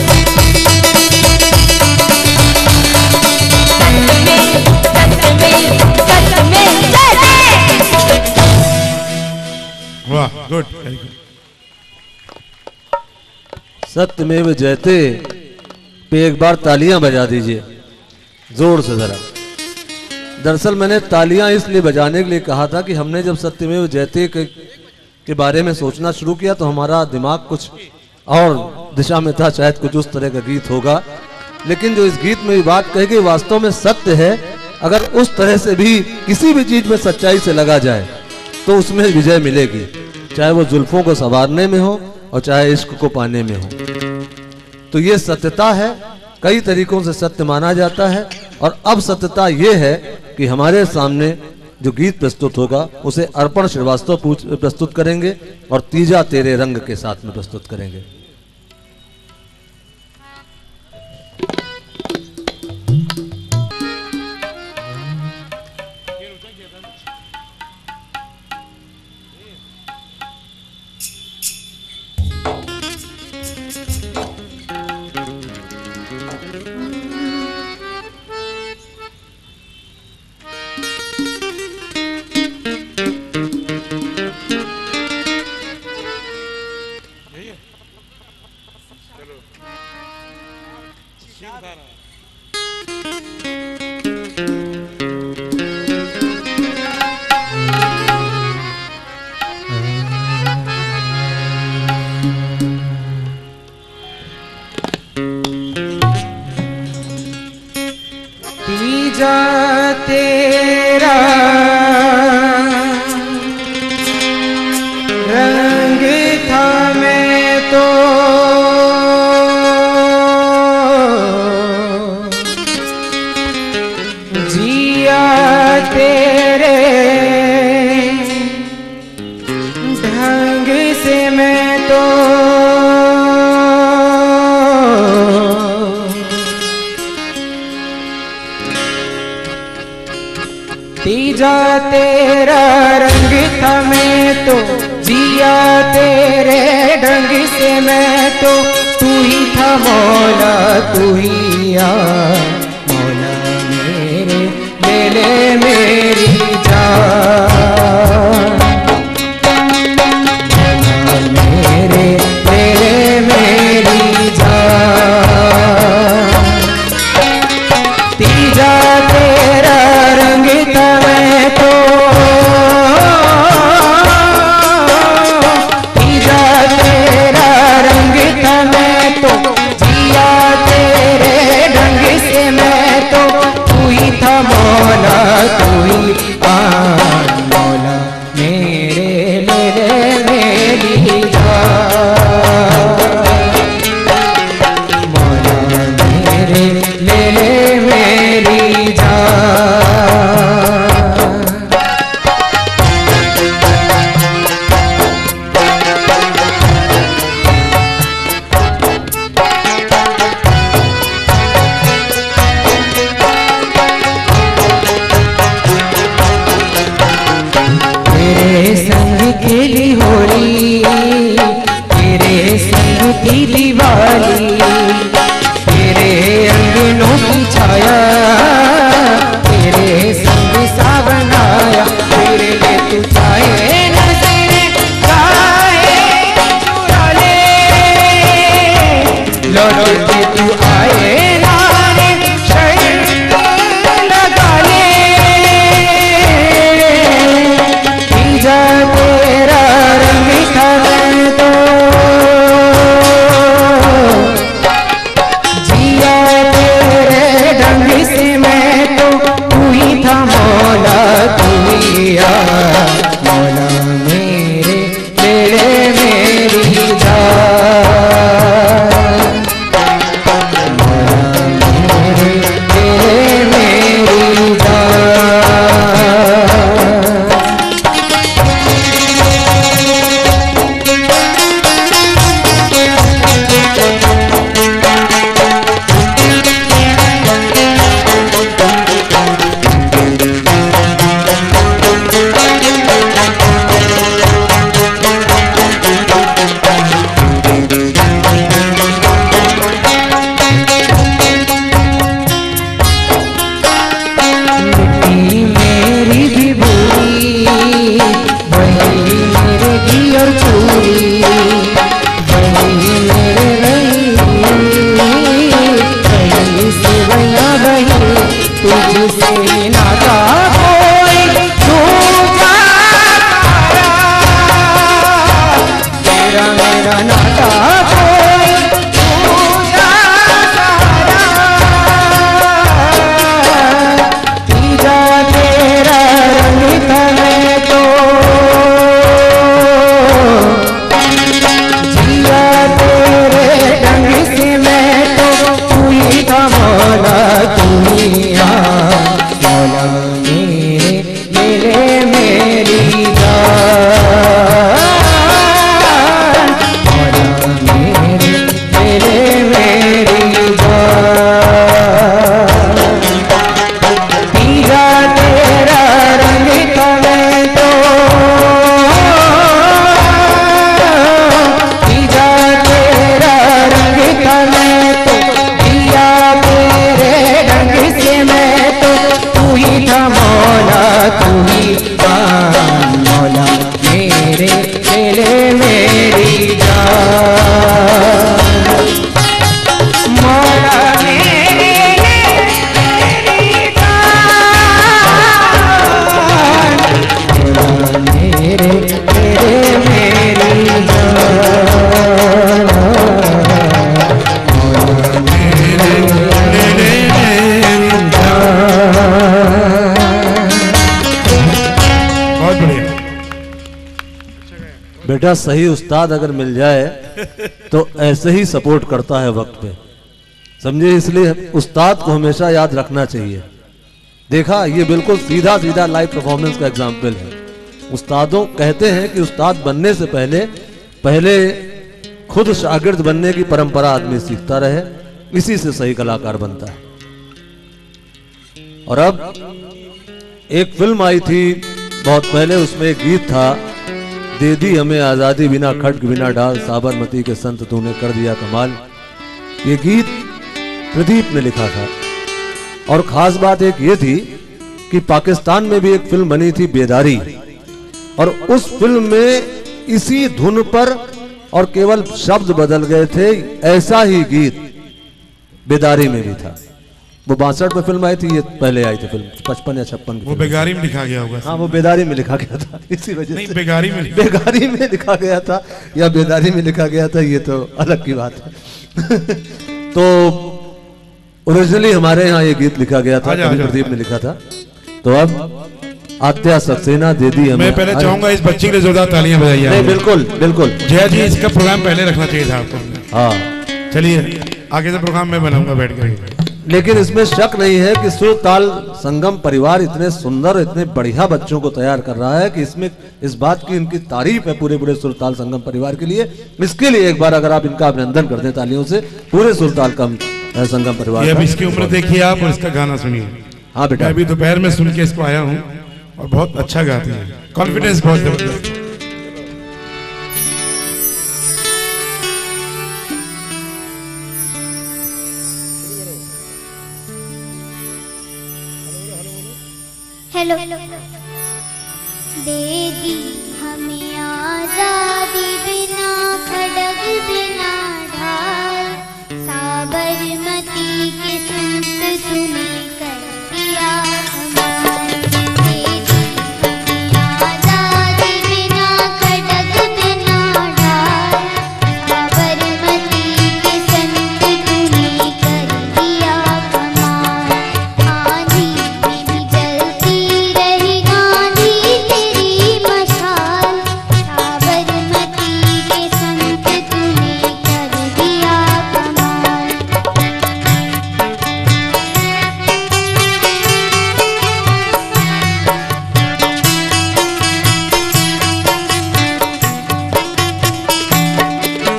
वाह, गुड, वेरी गुड। सत्यमेव जयते पे एक बार तालियां बजा दीजिए जोर से जरा। दरअसल मैंने तालियां इसलिए बजाने के लिए कहा था कि हमने जब सत्यमेव जयते के बारे में सोचना शुरू किया तो हमारा दिमाग कुछ और दिशा में था, शायद कुछ उस तरह का गीत होगा। लेकिन जो इस गीत में भी बात कही गई वास्तव में सत्य है। अगर उस तरह से भी किसी भी चीज में सच्चाई से लगा जाए तो उसमें विजय मिलेगी, चाहे वो जुल्फों को संवारने में हो और चाहे इश्क को पाने में हो। तो ये सत्यता है, कई तरीकों से सत्य माना जाता है। और अब सत्यता ये है कि हमारे सामने जो गीत प्रस्तुत होगा उसे अर्पण श्रीवास्तव प्रस्तुत करेंगे और तीजा तेरे रंग के साथ में प्रस्तुत करेंगे। तीजा तेरा रंग था मैं तो जिया तेरे ढंग से मैं तो तीजा तेरा रंग था मैं तो जिया तेरे ढंग से मैं तो तू ही था मौला तू ही आ मौला मेरे ले ले मेरी जान मौला मेरे ले ले मेरी जान तीजा तेरा रंग था मैं तो तीजा तेरा रंग था मैं तो जिया तेरे ढंग से मैं तो तू ही था मौला तू ही मौला मेरे ले ले मेरी जान मौला मेरे ले ले मेरी जान तेरे संग खेली होली तेरे संग की दिवाली तेरे अंगनों की छाया तेरे संग सावन आया तेरे लिए तू चाहे नजरे चाहे चुरा ले लौट के तू आए नारे शर्त लगा ले तीजा तेरा बेटा सही उस्ताद अगर मिल जाए तो ऐसे ही सपोर्ट करता है वक्त पे, समझे। इसलिए उस्ताद को हमेशा याद रखना चाहिए। देखा, ये बिल्कुल सीधा सीधा लाइव परफॉर्मेंस का एग्जाम्पल है। उस्तादों कहते हैं कि उस्ताद बनने से पहले खुद शागिर्द बनने की परंपरा आदमी सीखता रहे, इसी से सही कलाकार बनता है। और अब एक फिल्म आई थी बहुत पहले, उसमें एक गीत था, दे दी हमें आजादी बिना खड्ग बिना ढाल, साबरमती के संत तूने कर दिया कमाल। ये गीत प्रदीप ने लिखा था। और खास बात एक ये थी कि पाकिस्तान में भी एक फिल्म बनी थी बेदारी, और उस फिल्म में इसी धुन पर और केवल शब्द बदल गए थे, ऐसा ही गीत बेदारी में भी था। वो 62 में फिल्म आई थी, ये पहले आई थी फिल्म 55 या 56 की। वो बेगारी में लिखा गया होगा। हाँ, वो बेदारी में लिखा गया था, इसी वजह नहीं, से बेगारी में लिखा गया था या बेदारी में लिखा गया था, ये तो अलग की बात है। तो ओरिजिनली हमारे यहाँ ये गीत लिखा गया था, प्रदीप ने लिखा था। तो अब आत्या सक्सेना दे दी हमें। मैं पहले चाहूंगा इस बच्ची के लिए जोरदार तालियां बजाइए। नहीं, बिल्कुल बिल्कुल जया जी, इसका प्रोग्राम पहले रखना चाहिए था आपको। हाँ, चलिए आगे से प्रोग्राम मैं बनाऊंगा बैठ कर। लेकिन इसमें शक नहीं है कि सुर ताल संगम परिवार इतने सुंदर, इतने बढ़िया बच्चों को तैयार कर रहा है कि इसमें इस बात की इनकी तारीफ है पूरे सुर ताल संगम परिवार के लिए। इसके लिए एक बार अगर आप इनका अभिनंदन कर दें तालियों से, पूरे सुर ताल संगम परिवार। अब इसकी उम्र देखिए आप और इसका गाना सुनिए। हाँ बेटा, मैं अभी दोपहर में सुन के इसको आया हूँ और बहुत अच्छा गाती है, कॉन्फिडेंस बहुत जबरदस्त। हेलो, दे दी हमें आजादी बिना खड्ग बिना ढाल, साबरमती के संत तूने कर दिया कमाल। दे दी हमें आजादी बिना खड्ग बिना ढाल, साबरमती के संत तूने कर दिया कमाल। आंधी में भी जलती रही गांधी तेरी मशाल, साबरमती के संत तूने कर दिया कमाल।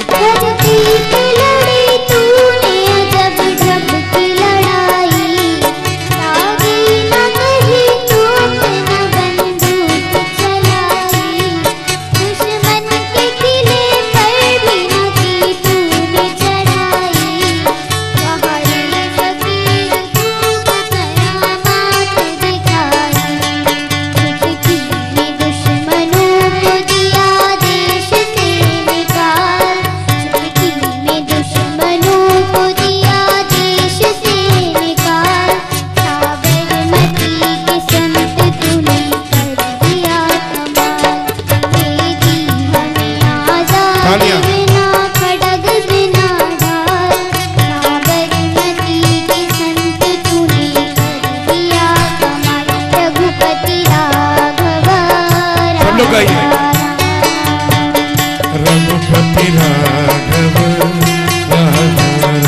धरती पे लड़ी तूने अजब ढब की लड़ाई, दागी न कहीं तोप न बंदूक चलाई, दुश्मन के किले पर भी न की तूने चढ़ाई, पहाड़ी फकीर खूब करामात दिखाई, चुटकी में दुश्मनों को दिया देश से निकाल, चुटकी में दुश्मनों को दिया देश से निकाल, साबरमती के संत तूने कर दिया कमाल। दे दी हमें आजादी बिना खड्ग बिना ढाल, साबरमती के संत तूने कर दिया कमाल। रघुपति राघव सब लोग गाइए। रघुपति राघव राघव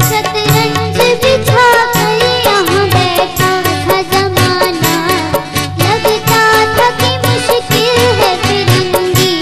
शतरंज बिछा कर यहाँ बैठा था जमाना, लगता था कि मुश्किल है फिरंगी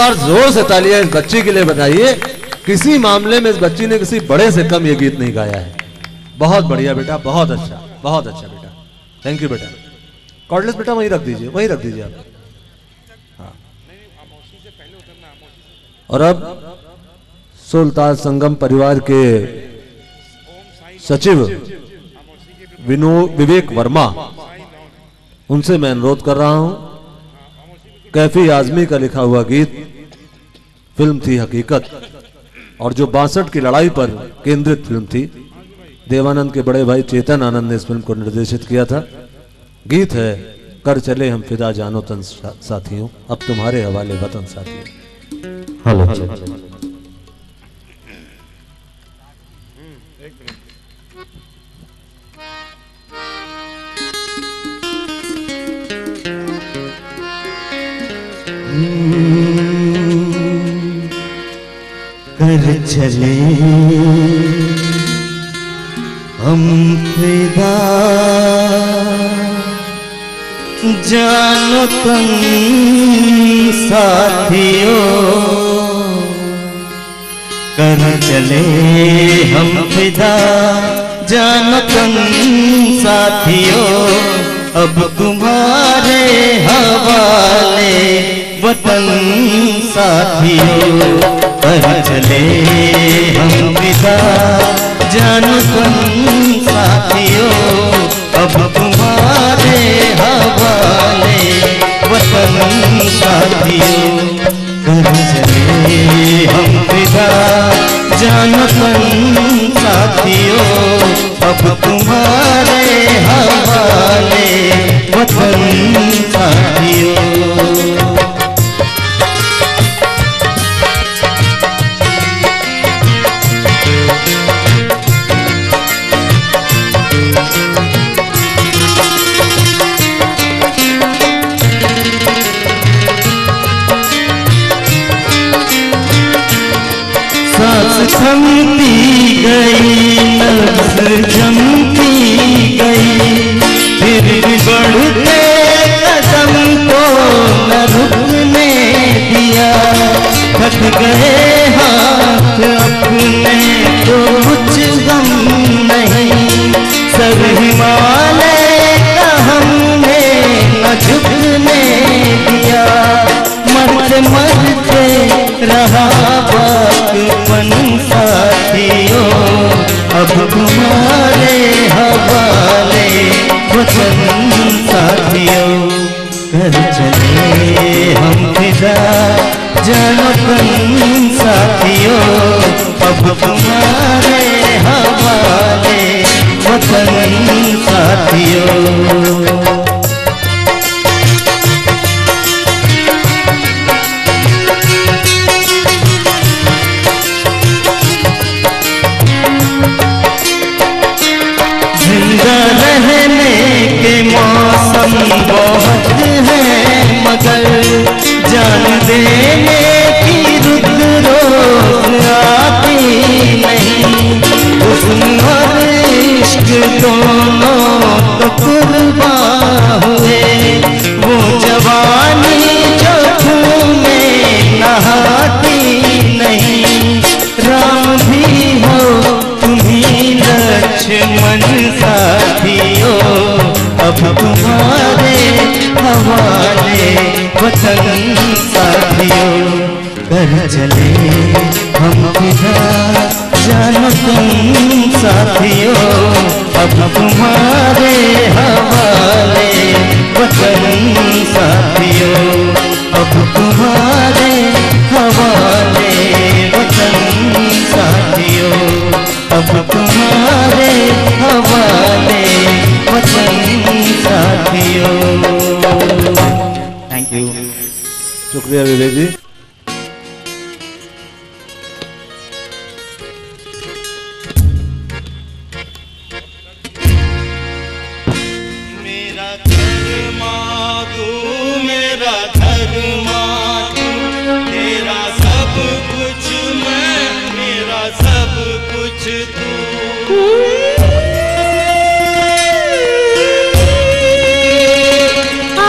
बार जोर से तालियां इस बच्ची के लिए बताइए। किसी मामले में इस बच्ची ने किसी बड़े से कम ये गीत नहीं गाया है। बहुत बढ़िया बेटा, बहुत अच्छा बेटा। थैंक यू बेटा। कॉर्डलेस बेटा वहीं रख दीजिए, वहीं रख दीजिए आप। हाँ। और अब सुल्तान संगम परिवार के सचिव विवेक वर्मा, उनसे मैं अनुरोध कर रहा हूं, कैफी आजमी का लिखा हुआ गीत, फिल्म थी हकीकत, और जो 62 की लड़ाई पर केंद्रित फिल्म थी, देवानंद के बड़े भाई चेतन आनंद ने इस फिल्म को निर्देशित किया था। गीत है कर चले हम फिदा जानो तन साथियों, अब तुम्हारे हवाले वतन साथियों। हेलो कर चले हम फिदा जानो तन साथियों, कर चले हम फिदा जानो तन साथियों, अब तुम्हारे हवाले वतन साथियों। कर चले हम फिदा जानो तन साथियों, अब तुम्हारे हवाले वतन साथियों। कर चले हम फिदा जानो तन साथियों, अब तुम्हारे हवाले वतन साथियों। सांस थमती गई, नब्ज़ जमती गई, फिर भी बढ़ते कदम को न रुकने दिया। थक गए हाथ अपने तो कुछ गम नहीं, सर हिमालय का हमने न झुकने दिया। मरते मरते रहा बागपन साथियों, अब तुम्हारे हवाले वतन साथियों। कर चले हम फिदा जानो तन साथियों, अब तुम्हारे हवाले वतन साथियों। जिंदा रहने के मौसम बहुत है, मगर जान देने की रुत रोज आती नहीं। हुस्न और इश्क दोनों तो कुर्बान हुए, वो जवानी जो में नहाती नहीं। राम भी हो तुम्हीं लक्ष्मण साथियों, अब तुम्हारे हवाले वतन साथियों। कर चले हम फिदा जानो तन साथियों, अब तुम्हारे हवाले वतन साथियों। अब तुम्हारे हवाले वतन साथियों, अब तुम्हारे हवाले वतन साथियों। Thank you. शुक्रिया विवेक जी। मेरा घर मागू, मेरा घर मागू, तेरा सब कुछ मैं, मेरा सब कुछ तू। आ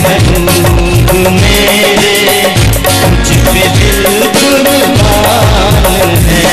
महबूब मेरे तुझ पे दिल कुर्बान है।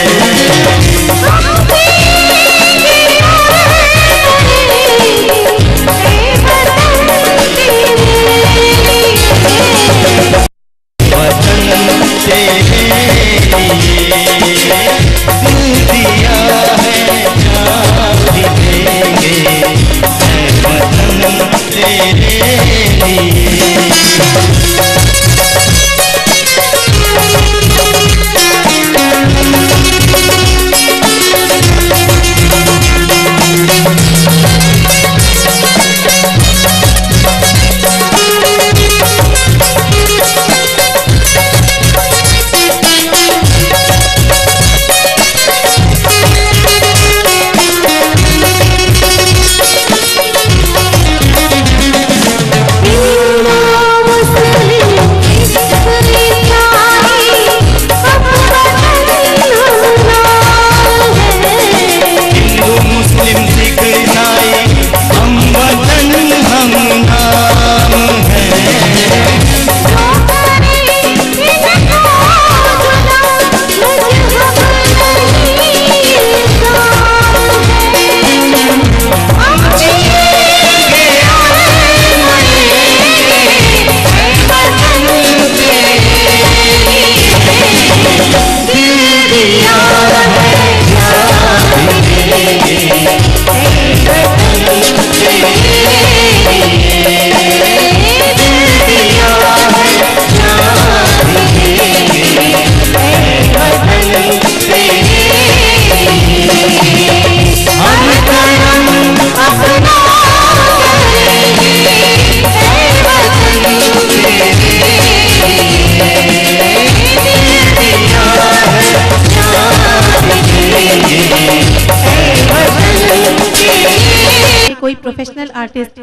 कोई प्रोफेशनल आर्टिस्ट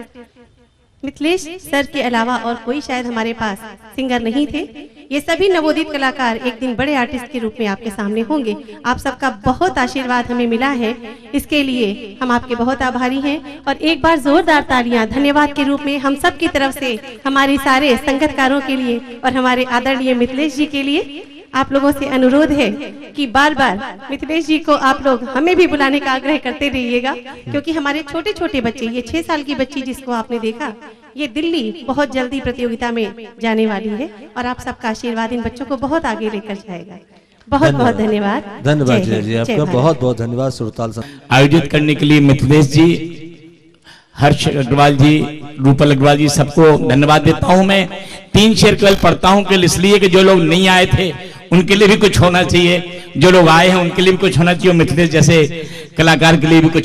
मिथिलेश सर के अलावा और कोई शायद हमारे पास सिंगर नहीं थे। ये सभी नवोदित कलाकार एक दिन बड़े आर्टिस्ट के रूप में आपके सामने होंगे। आप सबका बहुत आशीर्वाद हमें मिला है, इसके लिए हम आपके बहुत आभारी हैं। और एक बार जोरदार तालियां धन्यवाद के रूप में हम सब की तरफ से हमारे सारे संगतकारों के लिए और हमारे आदरणीय मिथिलेश जी के लिए आप लोगों से अनुरोध है कि बार बार मिथिलेश जी को आप लोग हमें भी बुलाने का आग्रह करते रहिएगा, क्योंकि हमारे छोटे छोटे बच्चे, ये 6 साल की बच्ची जिसको आपने देखा, ये दिल्ली बहुत जल्दी प्रतियोगिता में जाने वाली है और आप सबका आशीर्वाद इन बच्चों को बहुत आगे लेकर जाएगा। बहुत बहुत धन्यवाद। धन्यवाद जी, आपका बहुत बहुत धन्यवाद। सुरताल आयोजित करने के लिए मिथिलेश जी, हर्ष अग्रवाल जी, रूपल अग्रवाल जी, सबको धन्यवाद देता हूं। मैं 3 शेर केवल पढ़ता हूं कि इसलिए कि जो लोग नहीं आए थे उनके लिए भी कुछ होना चाहिए, जो लोग आए हैं उनके लिए भी कुछ होना चाहिए, मिथिलेश जैसे कलाकार के लिए भी कुछ